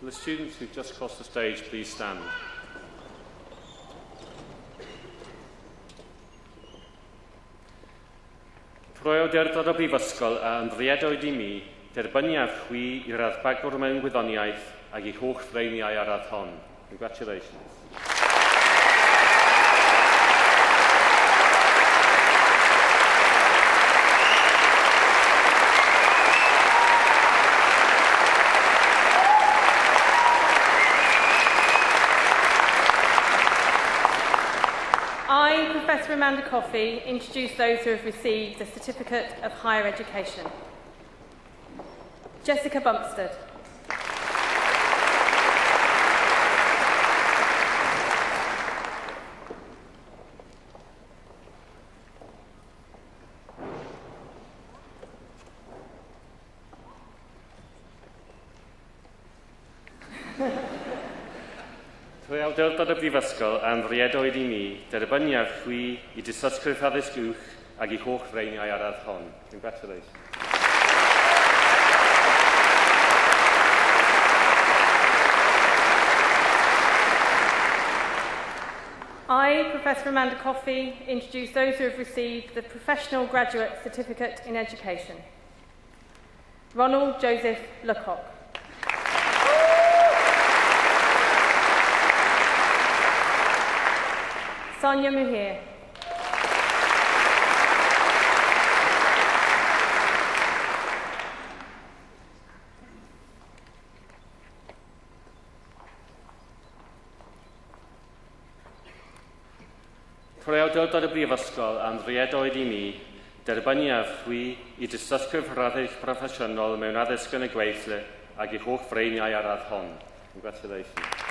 Will the students who've just crossed the stage please stand? Proewdurdod o Brifysgol a ymdriedwyd I mi derbyniad chwi I raddbagwr mewn gwyddoniaeth ac I holl freiniau ar radd hon. Congratulations. I, Professor Amanda Coffey, introduce those who have received the Certificate of Higher Education. Jessica Bumstead. Awdurdod y Brifysgol a ymdriedwyd I mi derbyniad chwi I dysysgrif addysg uwch ac I holl freiniau ar radd hon. Congratulations. I, Professor Amanda Coffey, introduce those who have received the Professional Graduate Certificate in Education. Ronald Joseph Lecoq. Sonia Muhir. Proewdurdod y Brifysgol a ymdriedwyd I mi derbyniad chwi I dysysgrif raddysg proffesiynol mewn addysg yn y gweithle ac I holl freiniau ar radd hon. Congratulations.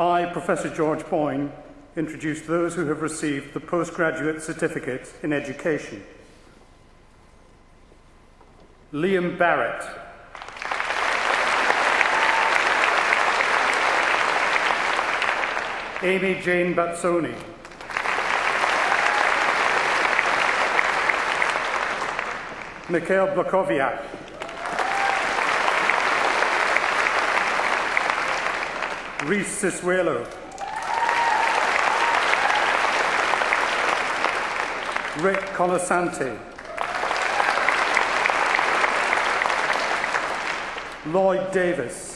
I, Professor George Boyne, introduce those who have received the Postgraduate Certificate in Education. Liam Barrett. Amy Jane Batsoni. Mikhail Blakowiak. Reese Siswelo. Rick Colasante. Lloyd Davis.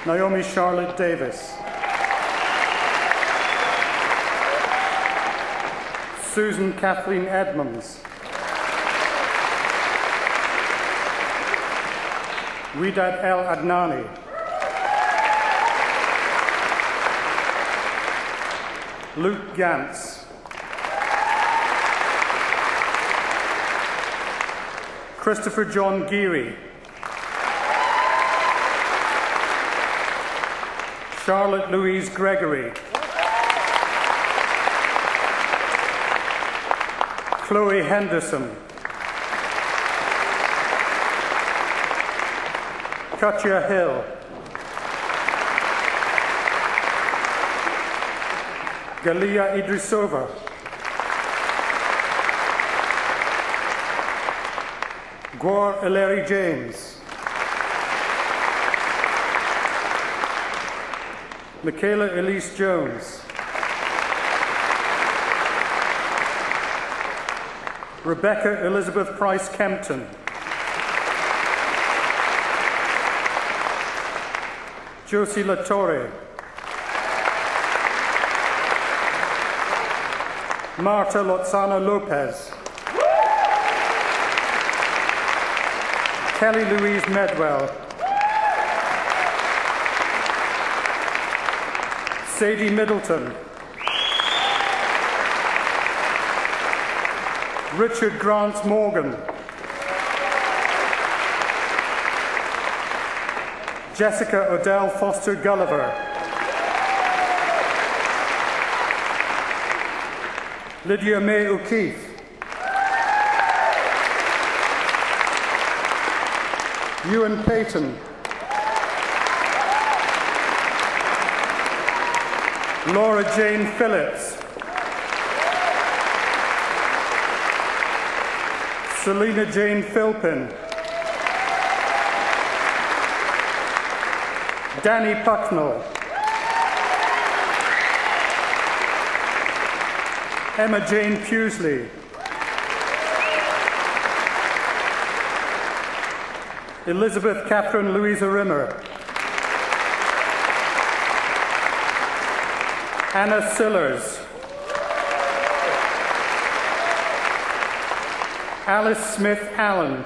Naomi Charlotte Davis. Susan Kathleen Edmonds. Widad El Adnani. Luke Gantz. Christopher John Geary. Charlotte Louise Gregory. Chloe Henderson. Katya Hill. Galia Idrisova. Gwar Eleri James. Michaela Elise Jones. Rebecca Elizabeth Price Kempton. Josie Latorre. Marta Lozano Lopez. Kelly Louise Medwell. Sadie Middleton. Richard Grant Morgan. Jessica Odell Foster Gulliver. Lydia May O'Keefe. Ewan Payton. Laura Jane Phillips. Selena Jane Philpin. Danny Pucknell. Emma Jane Pewsley. Elizabeth Catherine Louisa Rimmer. Anna Sillers. Alice Smith Allen.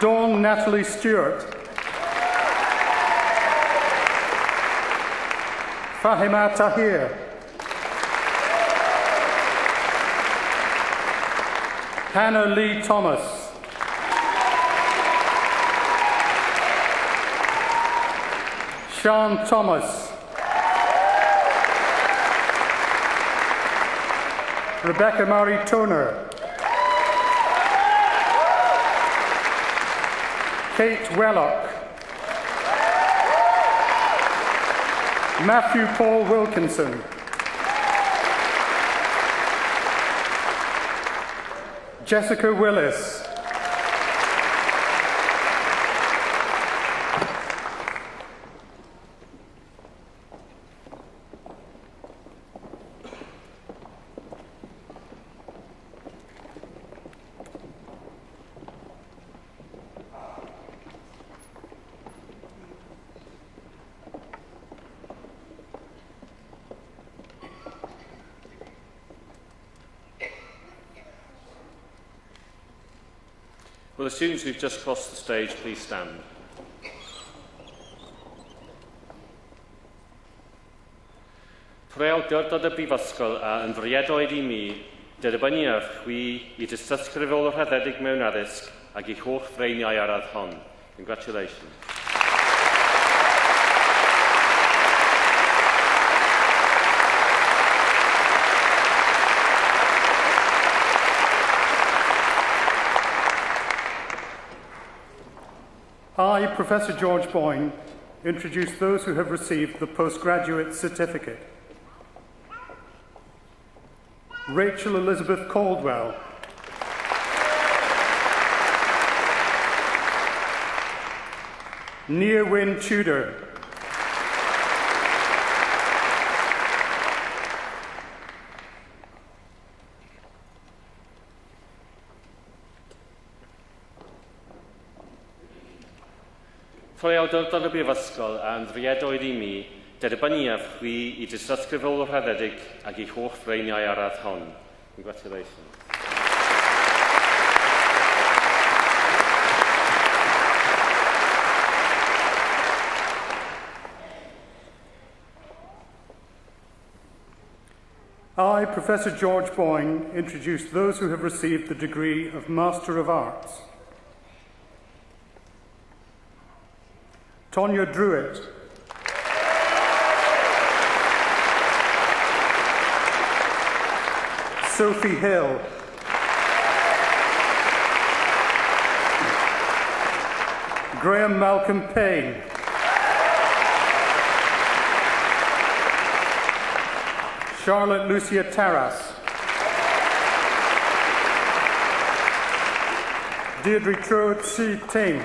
Dawn Natalie Stewart. Fahima Tahir. Hannah Lee Thomas. Sean Thomas. Rebecca Marie Toner. Kate Wellock. Matthew Paul Wilkinson. Jessica Willis. Will the students who've just crossed the stage please stand? Trwy awdurdod y brifysgol a yn friedroed I mi, derbynnu ar chwi I dystysgrifol rhyddedig mewn addysg ac I holl freiniau arall hon. Congratulations. Professor George Boyne, introduce those who have received the postgraduate certificate. Rachel Elizabeth Caldwell. Nia Wynne Tudor. Rhoi awdurdod y Brifysgol a'n ddriedoedd i mi, derbynniaf chwi I dystysgrifol rhaddedig ac I holl freiniau arall hon. Congratulations. I, Professor George Boyne, introduce those who have received the degree of Master of Arts. Tonya Druitt. Sophie Hill. Graham Malcolm Payne. Charlotte Lucia Taras. Deirdre Truett Ting.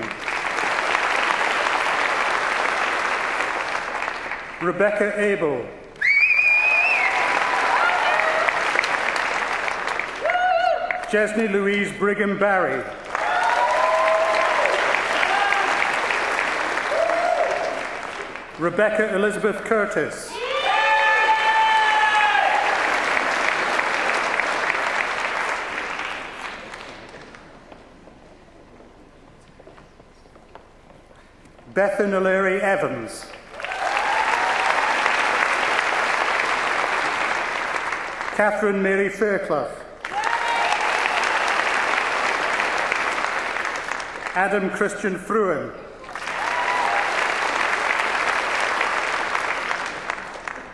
Rebecca Abel. Jesney Louise Brigham Barry. Rebecca Elizabeth Curtis. Bethan O'Leary Evans. Catherine Mary Fairclough. Adam Christian Fruin.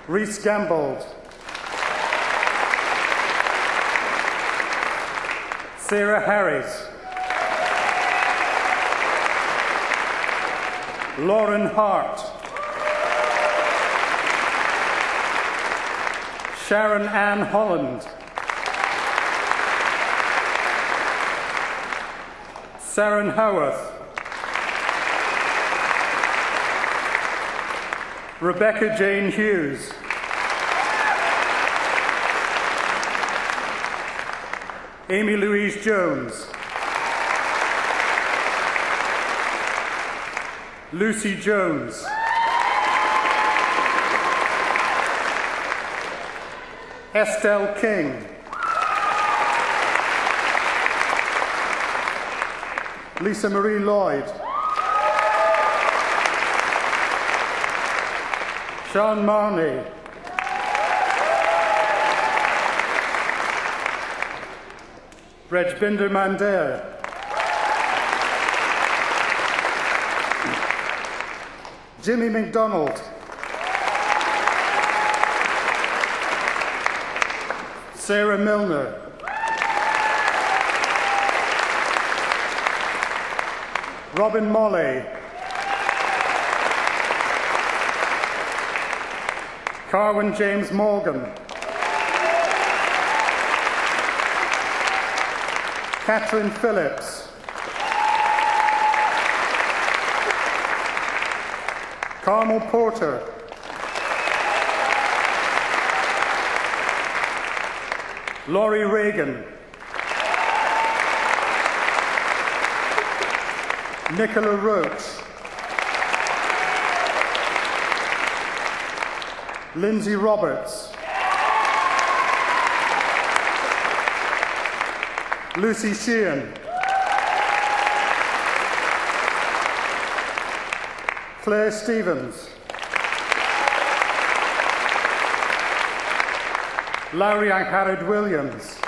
Rhys Gambold. Sarah Harris. Lauren Hart. Sharon Ann Holland. Saren Howarth. Rebecca Jane Hughes. Amy Louise Jones. Lucy Jones. Estelle King. Lisa Marie Lloyd. Sean Marney. Rejbinder Mandel. Jimmy McDonald. Sarah Milner. Robin Molley. Carwin James Morgan. Catherine Phillips. Carmel Porter. Laurie Reagan. Nicola Roach. Lindsay Roberts. Lucy Sheehan. Claire Stevens. Lowry Harrod Williams.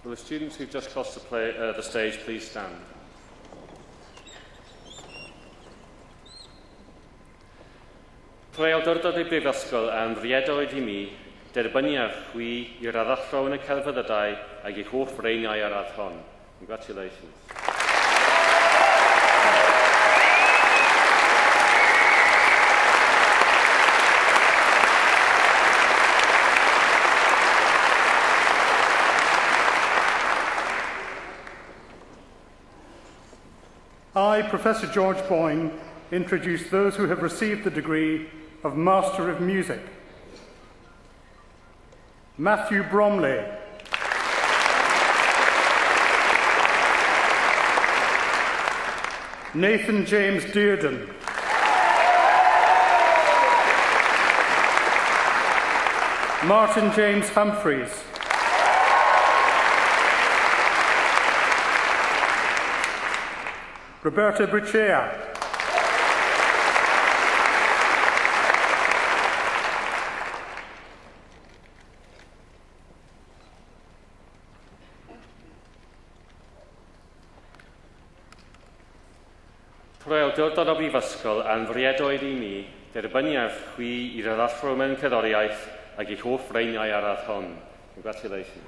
Will the students who've just crossed the stage please stand? Trwy awdurdod ei brifysgol am riedoedd I mi, derbyniaf chwi i'r addallro yn y celfyddydau ac eich hoff reiniau ar radd hon. Congratulations. I, Professor George Boyne, introduce those who have received the degree of Master of Music. Matthew Bromley. Nathan James Dearden. Martin James Humphreys. Roberta Bruchea. Trwy awdurdod o brifysgol am friedoedd I mi, derbyniaf chwi i'r addallro mewn cerddoriaeth ac eich hoff reiniau ar radd hon. Congratulations.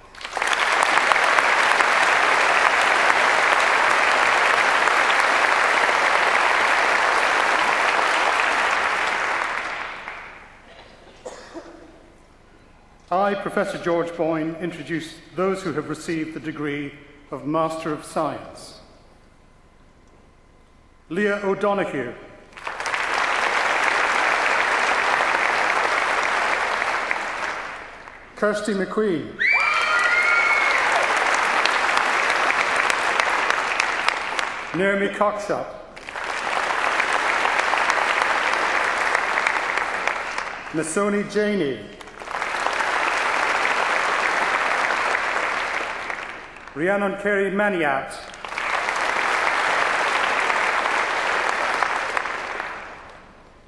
I, Professor George Boyne, introduce those who have received the degree of Master of Science. Leah O'Donoghue. Kirsty McQueen. Naomi Cockshott. Nasoni Janey. Rhiannon Kerry Maniat.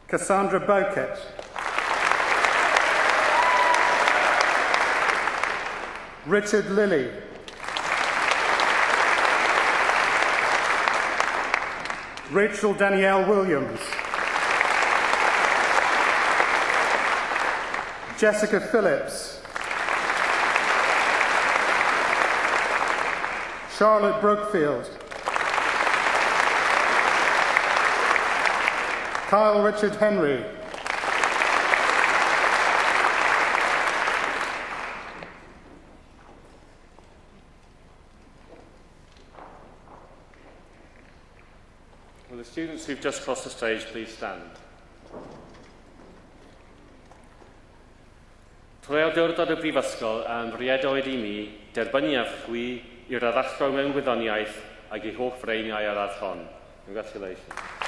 Cassandra Bowkett. Richard Lilly. Rachel Danielle Williams. Jessica Phillips. Charlotte Brookfield. Kyle Richard Henry. Will the students who've just crossed the stage please stand? Trwy awdurdod y brifysgol am riedoedd I mi, derbyniaf chwi i'r addallro mewn gwyddoniaeth ac eich hoff reiniau ar radd hon. Congratulations.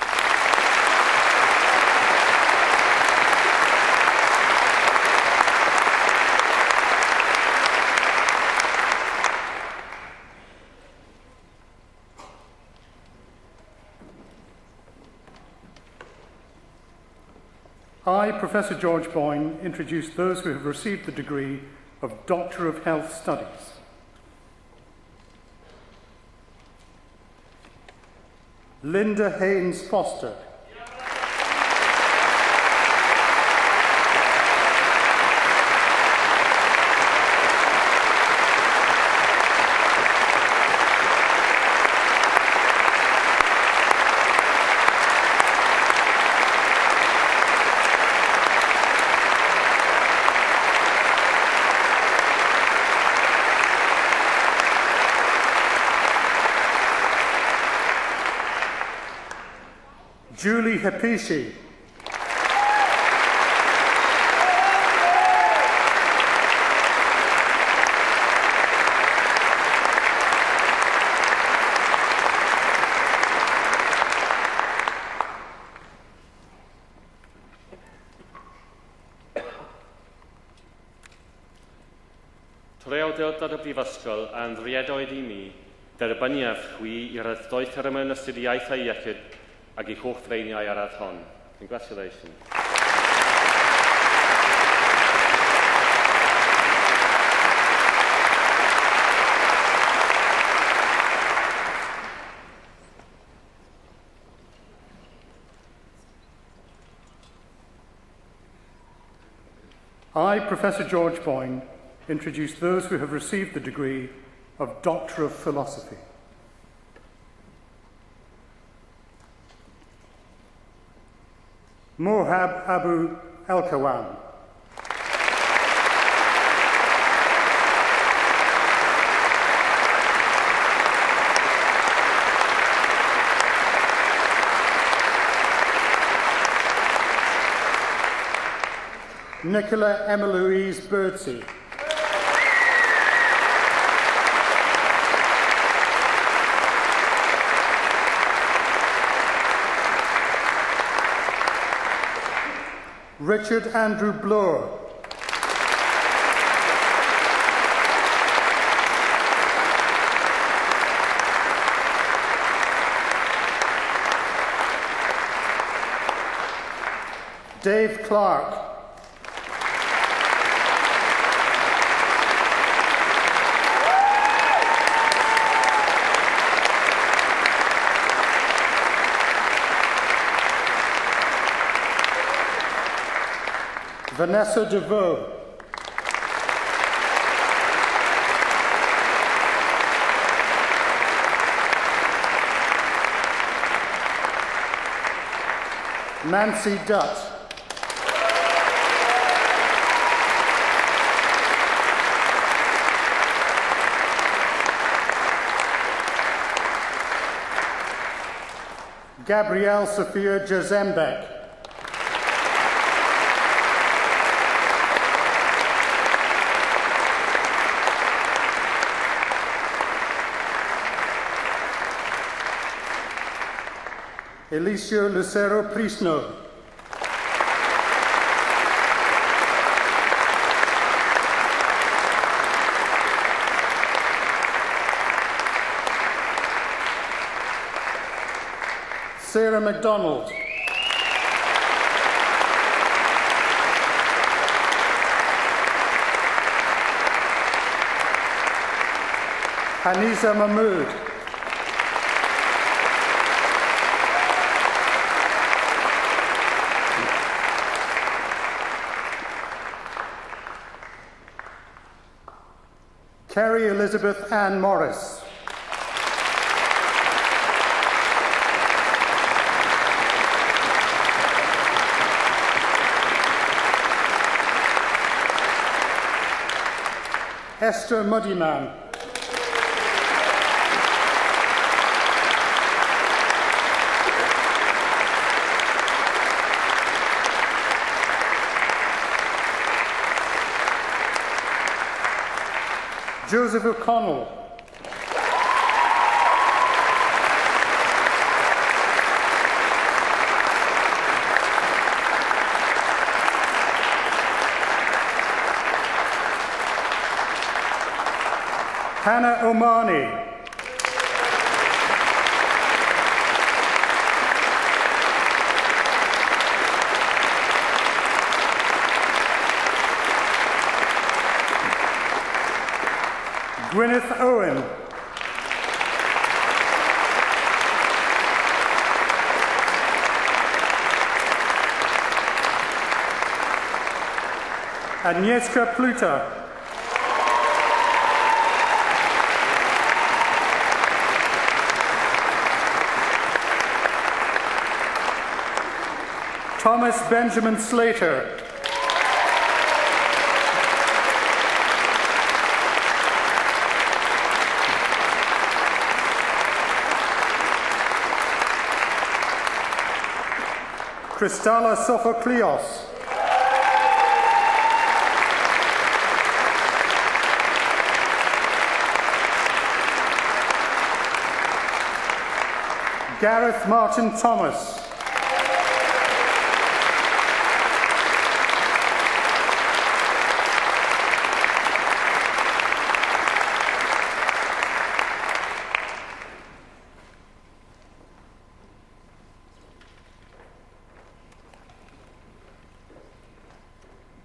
I, Professor George Boyne, introduce those who have received the degree of Doctor of Health Studies. Linda Haynes Foster. Julie Hepishi. Trwy awdurdod y brifysgol am riedoedd I mi, derbyniaf chwi i'r yddoeth ar y mewn astudiaethau iechyd ac eich hoff reiniau ar radd hon. Congratulations. I, Professor George Boyne, introduce those who have received the degree of Doctor of Philosophy. Mohab Abu El-Kawan. Nicola Emma-Louise Birdsey. Richard Andrew Bloor. Dave Clark. Vanessa DeVoe. Nancy Dutt. Gabrielle Sophia Jazembek. Eliseo Lucero Prisno. Sarah MacDonald. Haniza Mahmood. Carrie Elizabeth Ann Morris. Esther Muddyman. Joseph O'Connell. Hannah Omani. Gwyneth Owen. Agnieszka Pluta. Thomas Benjamin Slater. Kristalla Sophokleos. Gareth Martin Thomas.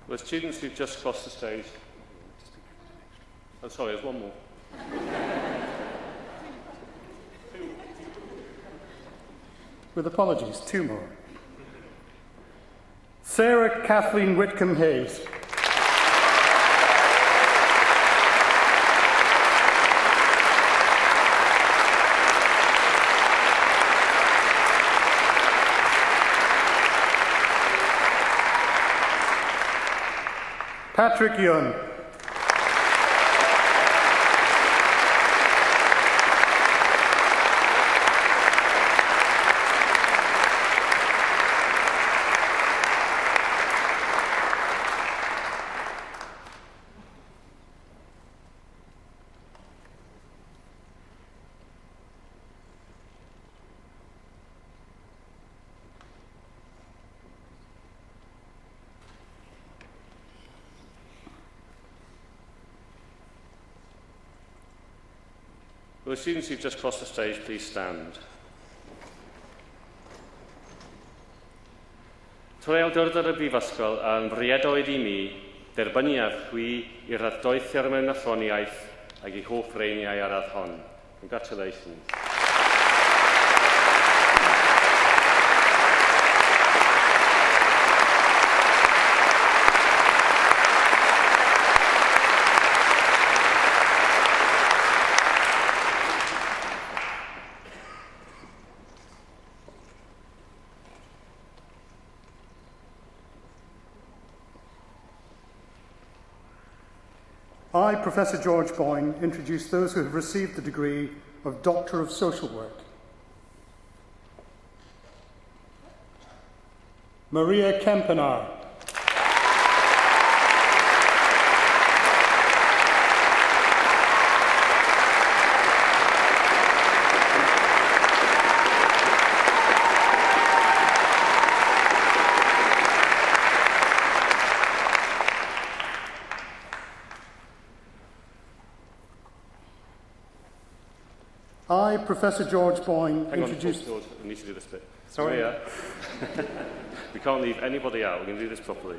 The students who've just crossed the stage. Oh, sorry, there's one more. With apologies, two more. Sarah Kathleen Whitcomb Hayes. Patrick Young. Will the students who've just crossed the stage please stand? Trwy awdurdod y Brifysgol a'n briedoedd I mi, derbyniaf chwi i'r addoethi'r mewn athroniaeth ac I hoff reiniau ar radd hon. Congratulations. I, Professor George Boyne, introduce those who have received the degree of Doctor of Social Work. Maria Kempenaar. I, Professor George Boyne, introduce... George, we need to do this bit. Sorry? We can't leave anybody out. We're going to do this properly.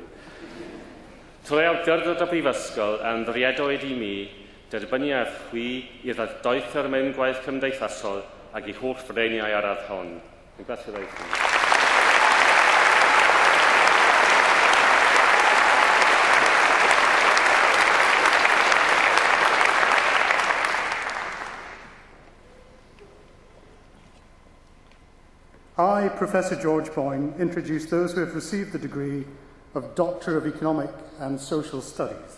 Trwy awdurdod y Brifysgol a'n briedoedd I mi, derbyniaf chwi i'r addoethi'r mewn gwaith cymdeithasol ac I holl freiniau ar radd hon. Congratulations. I, Professor George Boyne, introduce those who have received the degree of Doctor of Economic and Social Studies.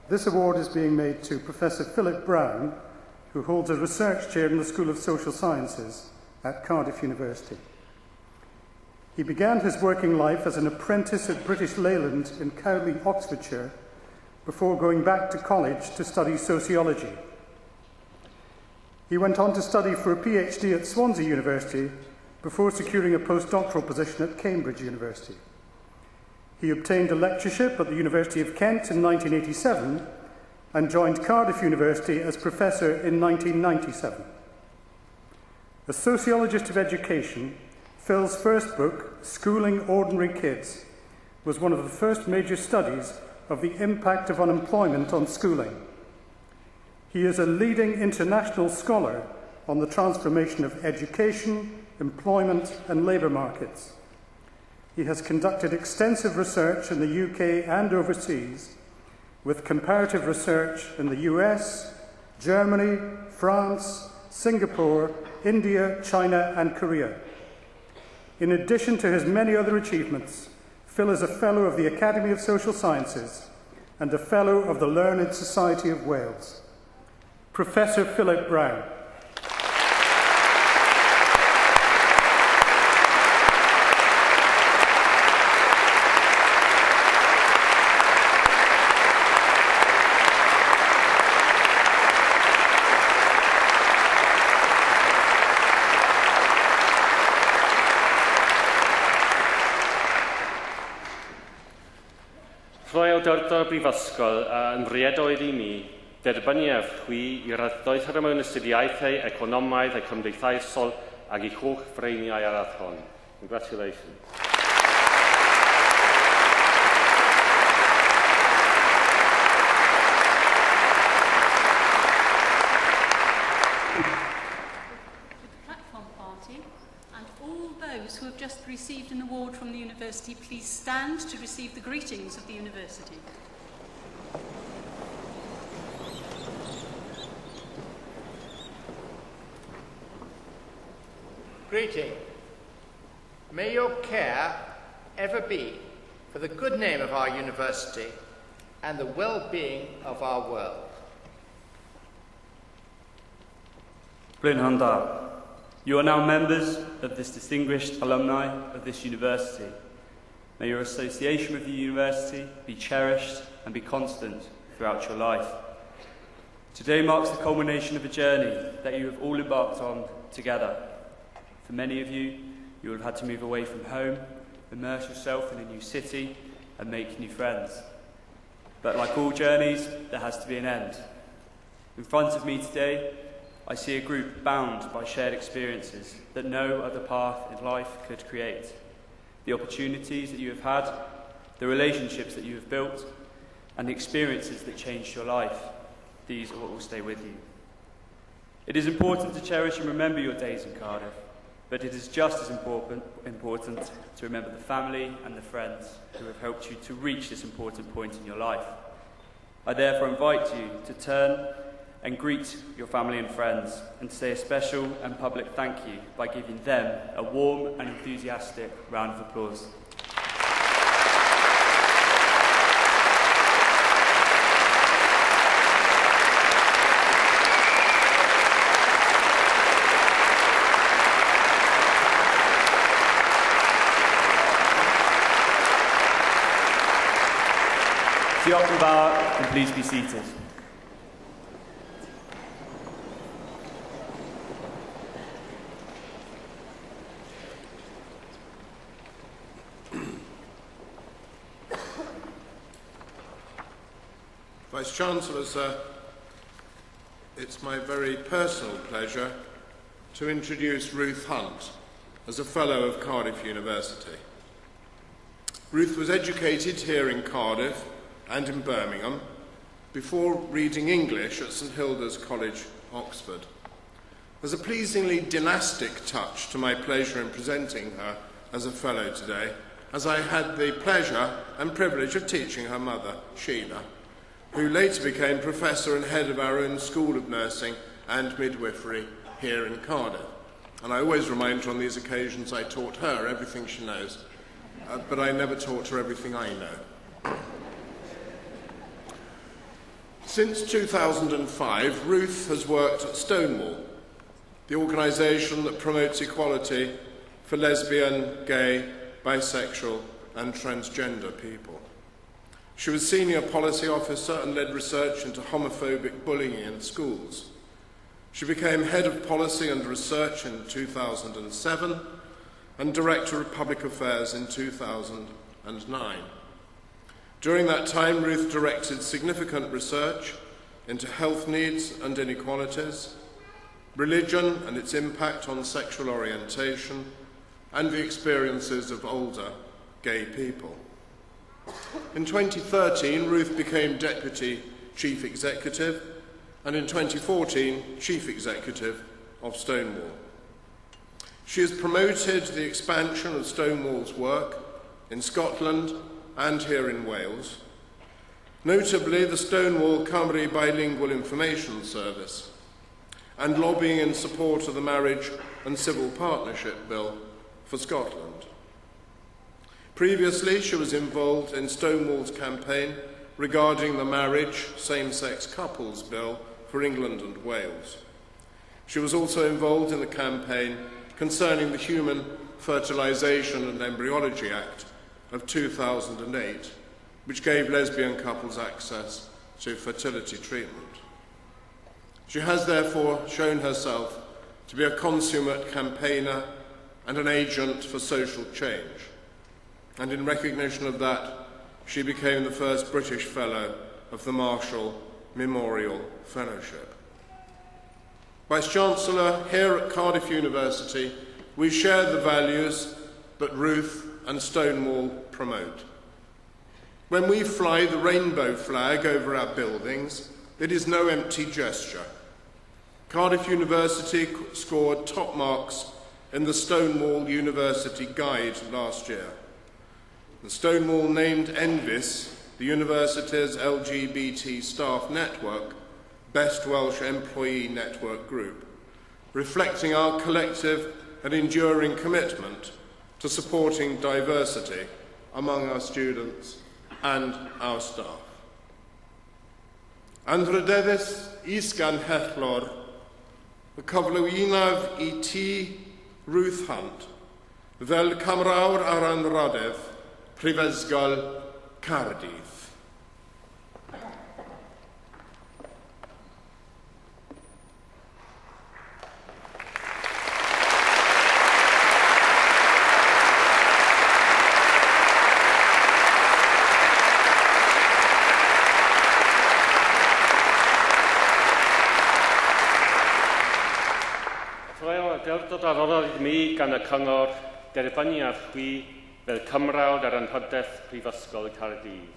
This award is being made to Professor Philip Brown, who holds a research chair in the School of Social Sciences at Cardiff University. He began his working life as an apprentice at British Leyland in Cowley, Oxfordshire, before going back to college to study sociology. He went on to study for a PhD at Swansea University before securing a postdoctoral position at Cambridge University. He obtained a lectureship at the University of Kent in 1987 and joined Cardiff University as professor in 1997. A sociologist of education, Phil's first book, Schooling Ordinary Kids, was one of the first major studies of the impact of unemployment on schooling. He is a leading international scholar on the transformation of education, employment and labour markets. He has conducted extensive research in the UK and overseas, with comparative research in the US, Germany, France, Singapore, India, China and Korea. In addition to his many other achievements, Phil is a Fellow of the Academy of Social Sciences and a Fellow of the Learned Society of Wales. Professor Philip Brown. Trwy awdurdod y Brifysgol a'n briedoedd I mi, derbyniaf chwi i'r addoethi'r mewn astudiaethau, economaidd a cymdeithasol ac I holl freiniau ar radd hon. Congratulations. Those who have just received an award from the university, please stand to receive the greetings of the university. Greeting. May your care ever be for the good name of our university and the well-being of our world. Bryn Handar, you are now members of this distinguished alumni of this university. May your association with the university be cherished and be constant throughout your life. Today marks the culmination of a journey that you have all embarked on together. For many of you, you will have had to move away from home, immerse yourself in a new city, and make new friends. But like all journeys, there has to be an end. In front of me today, I see a group bound by shared experiences that no other path in life could create. The opportunities that you have had, the relationships that you have built, and the experiences that changed your life, these are what will stay with you. It is important to cherish and remember your days in Cardiff, but it is just as important to remember the family and the friends who have helped you to reach this important point in your life. I therefore invite you to turn and greet your family and friends, and to say a special and public thank you by giving them a warm and enthusiastic round of applause. See you up and bow, and please be seated. Vice-Chancellor, sir, it's my very personal pleasure to introduce Ruth Hunt as a Fellow of Cardiff University. Ruth was educated here in Cardiff and in Birmingham before reading English at St Hilda's College, Oxford. There's a pleasingly dynastic touch to my pleasure in presenting her as a Fellow today, as I had the pleasure and privilege of teaching her mother, Sheila, who later became Professor and Head of our own School of Nursing and Midwifery here in Cardiff. And I always remind her on these occasions I taught her everything she knows, but I never taught her everything I know. Since 2005, Ruth has worked at Stonewall, the organisation that promotes equality for lesbian, gay, bisexual and transgender people. She was Senior Policy Officer and led research into homophobic bullying in schools. She became Head of Policy and Research in 2007 and Director of Public Affairs in 2009. During that time, Ruth directed significant research into health needs and inequalities, religion and its impact on sexual orientation, and the experiences of older gay people. In 2013, Ruth became Deputy Chief Executive, and in 2014, Chief Executive of Stonewall. She has promoted the expansion of Stonewall's work in Scotland and here in Wales, notably the Stonewall Cymru Bilingual Information Service, and lobbying in support of the Marriage and Civil Partnership Bill for Scotland. Previously, she was involved in Stonewall's campaign regarding the Marriage Same-Sex Couples Bill for England and Wales. She was also involved in the campaign concerning the Human Fertilisation and Embryology Act of 2008, which gave lesbian couples access to fertility treatment. She has therefore shown herself to be a consummate campaigner and an agent for social change. And in recognition of that, she became the first British Fellow of the Marshall Memorial Fellowship. Vice-Chancellor, here at Cardiff University, we share the values that Ruth and Stonewall promote. When we fly the rainbow flag over our buildings, it is no empty gesture. Cardiff University scored top marks in the Stonewall University Guide last year. The Stonewall named Envis, the university's LGBT staff network, Best Welsh Employee Network Group, reflecting our collective and enduring commitment to supporting diversity among our students and our staff. Anrhydeddus isgan hellor, y cyflwynaf I ti Ruth Hunt, fel camrawr ar anrhodedd Prifysgol Cardiff. Dod ar orodd mi gan y cyngor derbynnu ar chwi fel cymrawd ar anrhydedd Prifysgol Cardiff.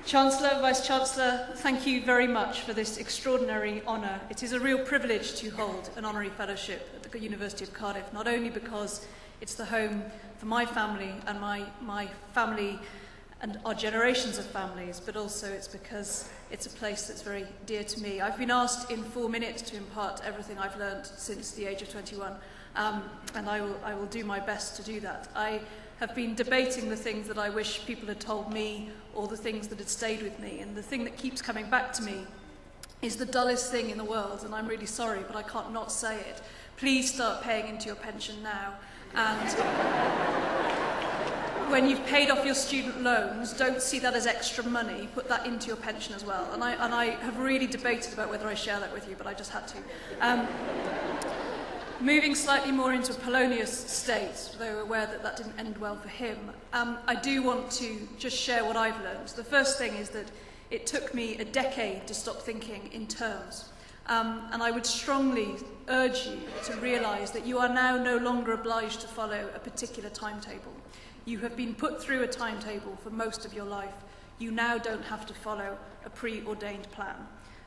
Chancellor, Vice-Chancellor, thank you very much for this extraordinary honour. It is a real privilege to hold an honorary fellowship at the University of Cardiff, not only because it's the home for my family and my family and our generations of families, but also it's because it's a place that's very dear to me. I've been asked in 4 minutes to impart everything I've learned since the age of 21, and I will do my best to do that. I have been debating the things that I wish people had told me or the things that had stayed with me. And the thing that keeps coming back to me is the dullest thing in the world, and I'm really sorry, but I can't not say it. Please start paying into your pension now. And when you've paid off your student loans, don't see that as extra money. Put that into your pension as well. And I have really debated about whether I share that with you, but I just had to. Moving slightly more into a Polonius state, though we're aware that that didn't end well for him, I do want to just share what I've learned. The first thing is that it took me a decade to stop thinking in terms. And I would strongly urge you to realise that you are now no longer obliged to follow a particular timetable. You have been put through a timetable for most of your life. You now don't have to follow a preordained plan.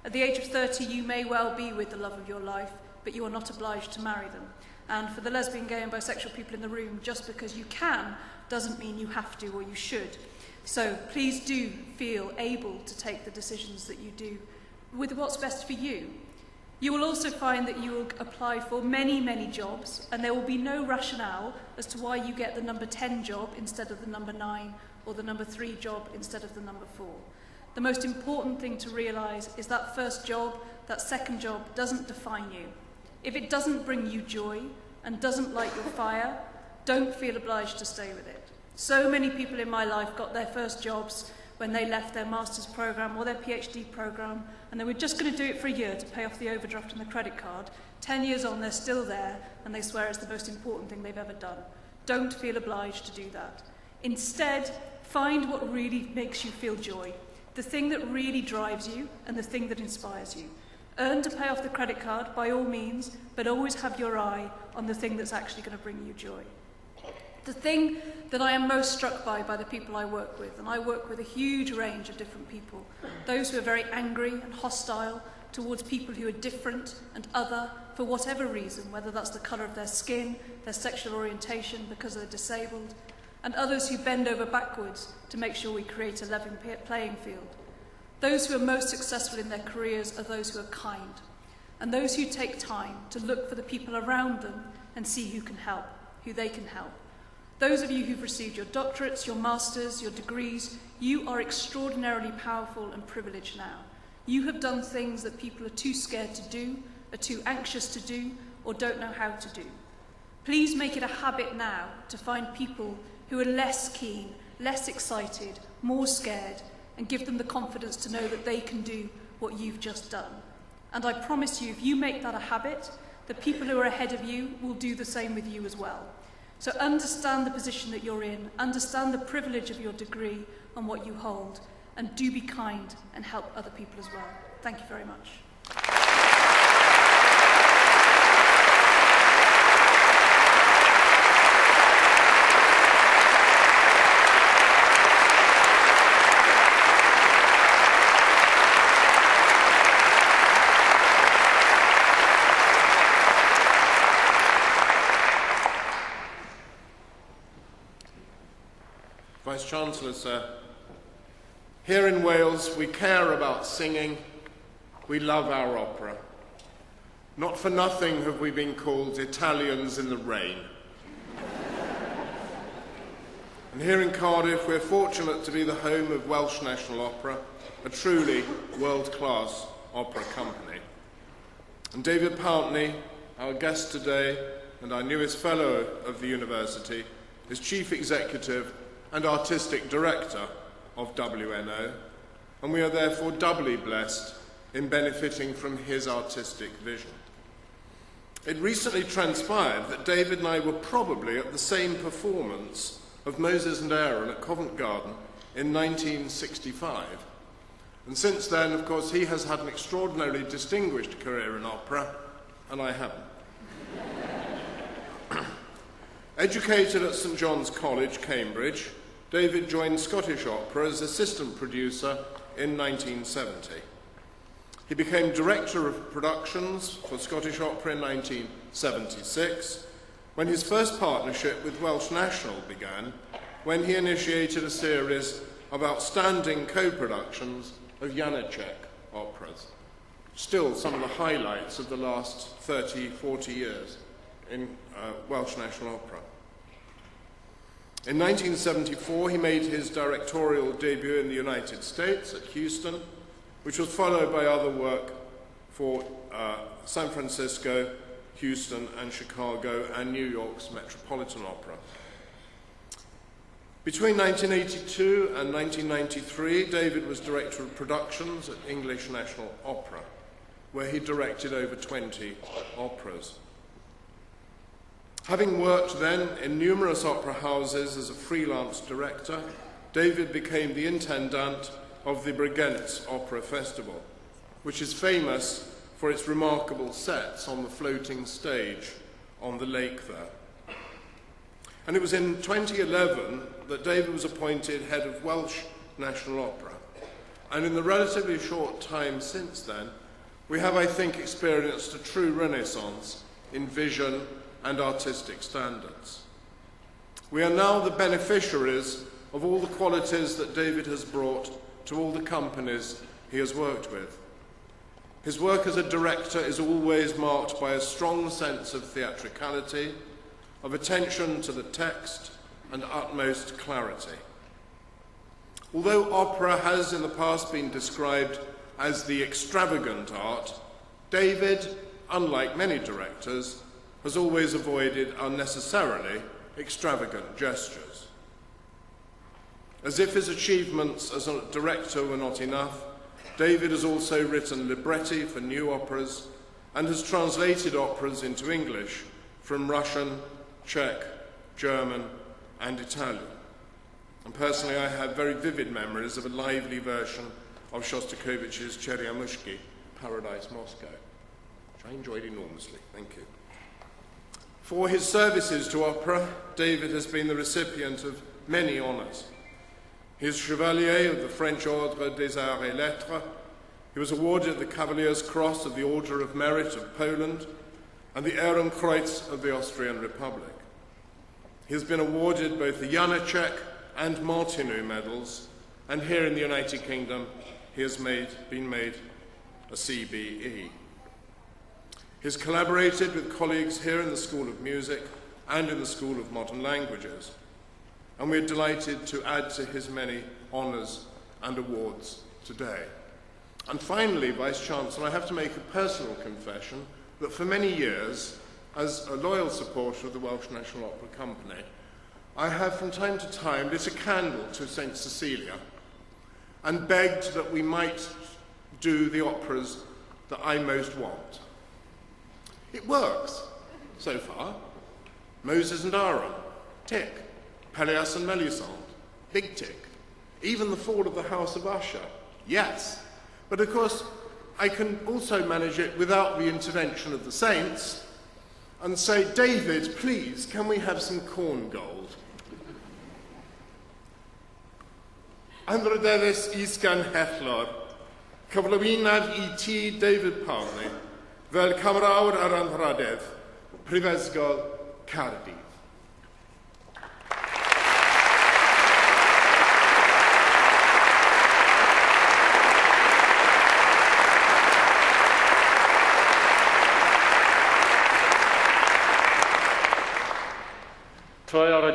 At the age of 30, you may well be with the love of your life, but you are not obliged to marry them. And for the lesbian, gay and bisexual people in the room, just because you can doesn't mean you have to or you should. So please do feel able to take the decisions that you do with what's best for you. You will also find that you will apply for many, many jobs, and there will be no rationale as to why you get the number 10 job instead of the number 9 or the number 3 job instead of the number 4. The most important thing to realise is that first job, that second job doesn't define you. If it doesn't bring you joy and doesn't light your fire, don't feel obliged to stay with it. So many people in my life got their first jobs when they left their master's programme or their PhD programme, and they were just going to do it for a year to pay off the overdraft on the credit card. 10 years on, they're still there, and they swear it's the most important thing they've ever done. Don't feel obliged to do that. Instead, find what really makes you feel joy, the thing that really drives you and the thing that inspires you. Earn to pay off the credit card, by all means, but always have your eye on the thing that's actually going to bring you joy. The thing that I am most struck by the people I work with, and I work with a huge range of different people, those who are very angry and hostile towards people who are different and other for whatever reason, whether that's the colour of their skin, their sexual orientation, because they're disabled, and others who bend over backwards to make sure we create a level playing field. Those who are most successful in their careers are those who are kind, and those who take time to look for the people around them and see who can help, who they can help. Those of you who've received your doctorates, your masters, your degrees, you are extraordinarily powerful and privileged now. You have done things that people are too scared to do, are too anxious to do, or don't know how to do. Please make it a habit now to find people who are less keen, less excited, more scared, and give them the confidence to know that they can do what you've just done. And I promise you, if you make that a habit, the people who are ahead of you will do the same with you as well. So understand the position that you're in, understand the privilege of your degree and what you hold, and do be kind and help other people as well. Thank you very much. Vice-Chancellor, sir. Here in Wales, we care about singing. We love our opera. Not for nothing have we been called Italians in the rain. And here in Cardiff, we're fortunate to be the home of Welsh National Opera, a truly world-class opera company. And David Pountney, our guest today, and our newest fellow of the university, is Chief Executive and Artistic Director of WNO, and we are therefore doubly blessed in benefiting from his artistic vision. It recently transpired that David and I were probably at the same performance of Moses and Aaron at Covent Garden in 1965. And since then, of course, he has had an extraordinarily distinguished career in opera, and I haven't. Educated at St John's College, Cambridge, David joined Scottish Opera as assistant producer in 1970. He became director of productions for Scottish Opera in 1976, when his first partnership with Welsh National began, when he initiated a series of outstanding co-productions of Janacek operas, still some of the highlights of the last 30, 40 years in Welsh National Opera. In 1974, he made his directorial debut in the United States at Houston, which was followed by other work for San Francisco, Houston, and Chicago, and New York's Metropolitan Opera. Between 1982 and 1993, David was director of productions at English National Opera, where he directed over 20 operas. Having worked then in numerous opera houses as a freelance director, David became the intendant of the Bregent's Opera Festival, which is famous for its remarkable sets on the floating stage on the lake there. And it was in 2011 that David was appointed head of Welsh National Opera. And in the relatively short time since then, we have, I think, experienced a true renaissance in vision and artistic standards. We are now the beneficiaries of all the qualities that David has brought to all the companies he has worked with. His work as a director is always marked by a strong sense of theatricality, of attention to the text, and utmost clarity. Although opera has in the past been described as the extravagant art, David, unlike many directors, has always avoided unnecessarily extravagant gestures. As if his achievements as a director were not enough, David has also written libretti for new operas and has translated operas into English from Russian, Czech, German, and Italian. And personally, I have very vivid memories of a lively version of Shostakovich's Cheryamushki, Paradise Moscow, which I enjoyed enormously. Thank you. For his services to opera, David has been the recipient of many honours. He is Chevalier of the French Ordre des Arts et Lettres. He was awarded the Cavalier's Cross of the Order of Merit of Poland and the Ehrenkreuz of the Austrian Republic. He has been awarded both the Janacek and Martineau medals, and here in the United Kingdom, he has been made a CBE. He has collaborated with colleagues here in the School of Music and in the School of Modern Languages, and we're delighted to add to his many honours and awards today. And finally, Vice-Chancellor, I have to make a personal confession that for many years, as a loyal supporter of the Welsh National Opera Company, I have from time to time lit a candle to St. Cecilia and begged that we might do the operas that I most want. It works, so far. Moses and Aaron, tick. Peleas and Melisande, big tick. Even the Fall of the House of Usher, yes. But of course, I can also manage it without the intervention of the saints and say, David, please, can we have some corn gold? Andra Davis Isgan Hechlor, cyflwynaf I ti, David Pountney, fel camrawr ar anrhydedd, Prifysgol Cardiff.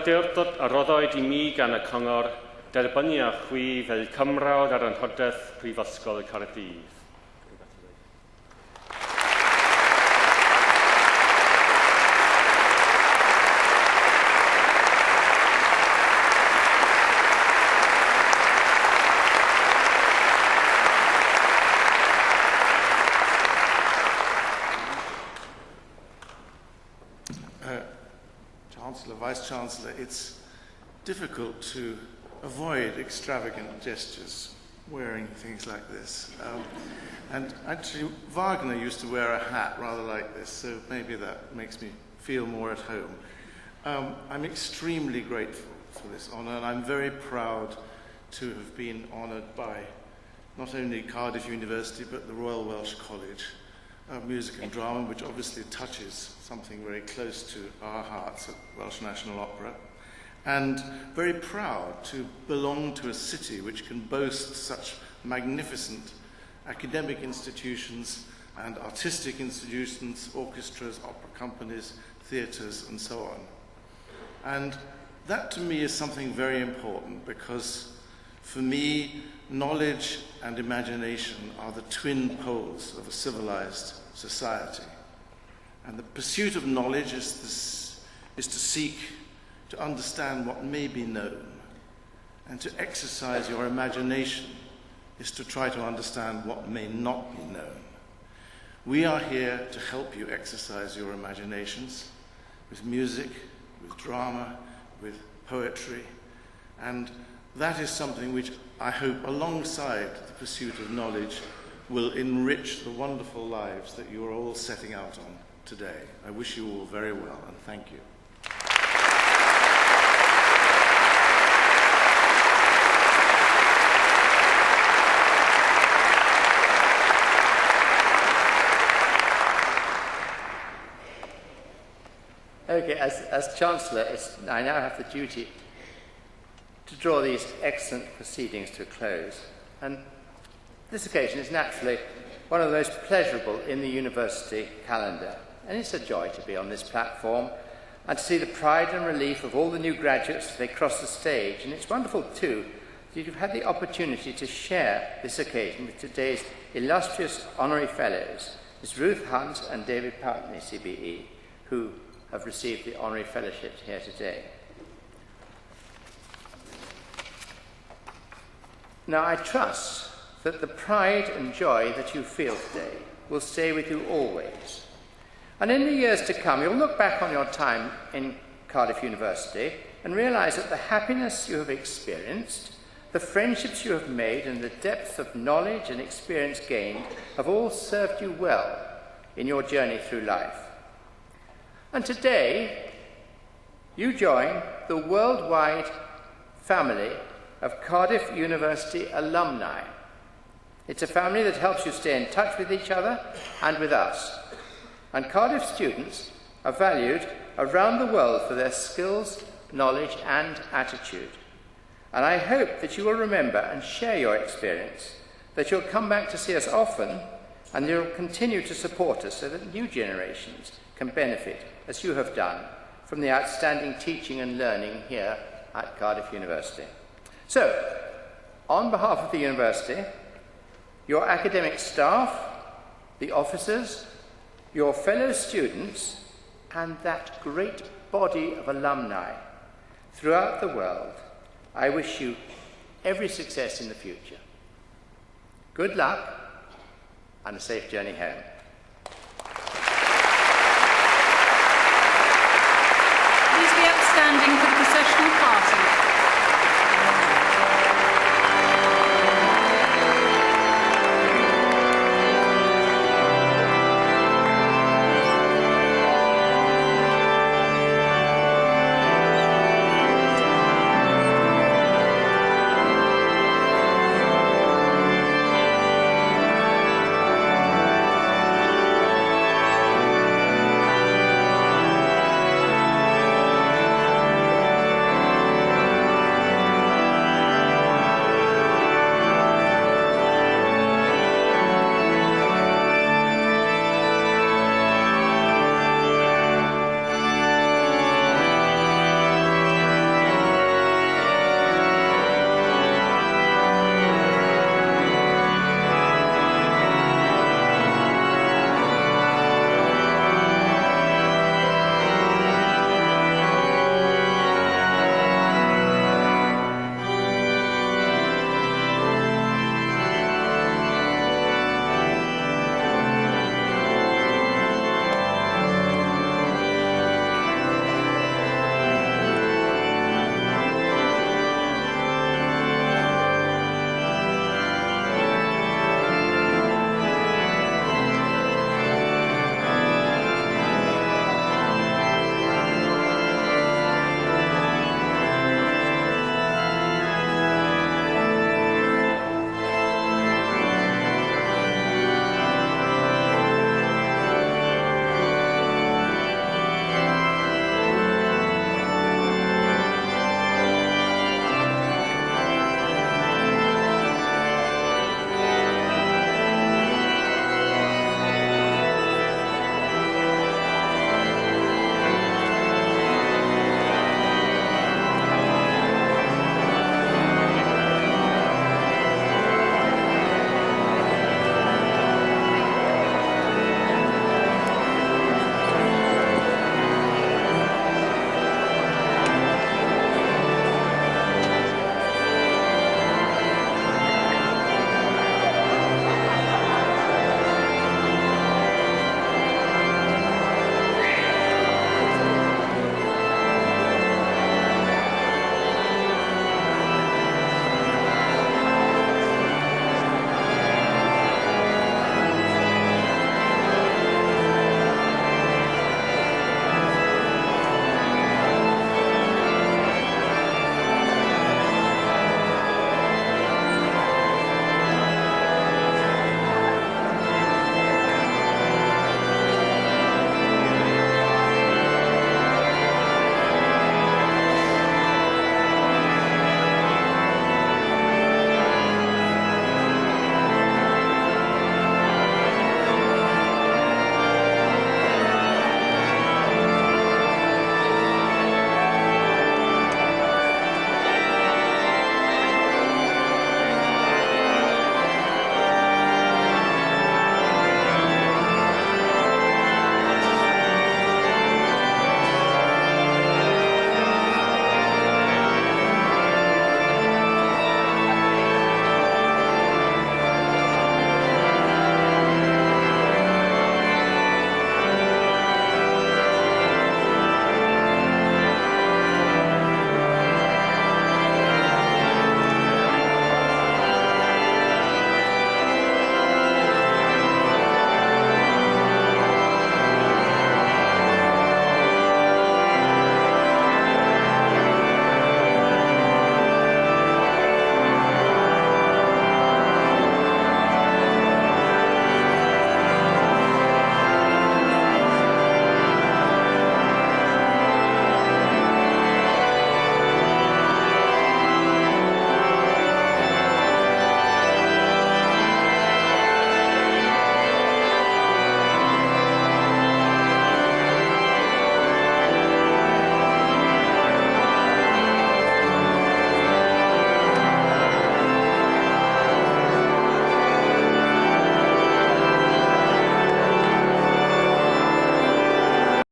awdurdod a roddwyd I mi gan y Cyngor derbynnu â chwi fel cymrawd ar anrhodaeth Prifysgol y Cardydd. Chancellor, Vice-Chancellor, it's difficult to avoid extravagant gestures wearing things like this. And actually, Wagner used to wear a hat rather like this, so maybe that makes me feel more at home. I'm extremely grateful for this honour, and I'm very proud to have been honoured by not only Cardiff University, but the Royal Welsh College of Music and Drama, which obviously touches something very close to our hearts at Welsh National Opera. And very proud to belong to a city which can boast such magnificent academic institutions and artistic institutions, orchestras, opera companies, theatres, and so on. And that to me is something very important, because for me, knowledge and imagination are the twin poles of a civilized society. And the pursuit of knowledge is to seek to understand what may be known, and to exercise your imagination is to try to understand what may not be known. We are here to help you exercise your imaginations with music, with drama, with poetry, and that is something which I hope, alongside the pursuit of knowledge, will enrich the wonderful lives that you are all setting out on today. I wish you all very well, and thank you. Okay, as Chancellor, I now have the duty to draw these excellent proceedings to a close. And this occasion is naturally one of the most pleasurable in the university calendar. And it's a joy to be on this platform and to see the pride and relief of all the new graduates as they cross the stage. And it's wonderful, too, that you've had the opportunity to share this occasion with today's illustrious honorary fellows, Ms. Ruth Hunt and David Pountney, CBE, who have received the honorary fellowships here today. Now, I trust that the pride and joy that you feel today will stay with you always. And in the years to come, you'll look back on your time in Cardiff University and realise that the happiness you have experienced, the friendships you have made, and the depth of knowledge and experience gained have all served you well in your journey through life. And today, you join the worldwide family of Cardiff University alumni. It's a family that helps you stay in touch with each other and with us. And Cardiff students are valued around the world for their skills, knowledge, and attitude. And I hope that you will remember and share your experience, that you'll come back to see us often, and you'll continue to support us so that new generations can benefit, as you have done, from the outstanding teaching and learning here at Cardiff University. So, on behalf of the university, your academic staff, the officers, your fellow students, and that great body of alumni throughout the world, I wish you every success in the future. Good luck and a safe journey home. Please be upstanding for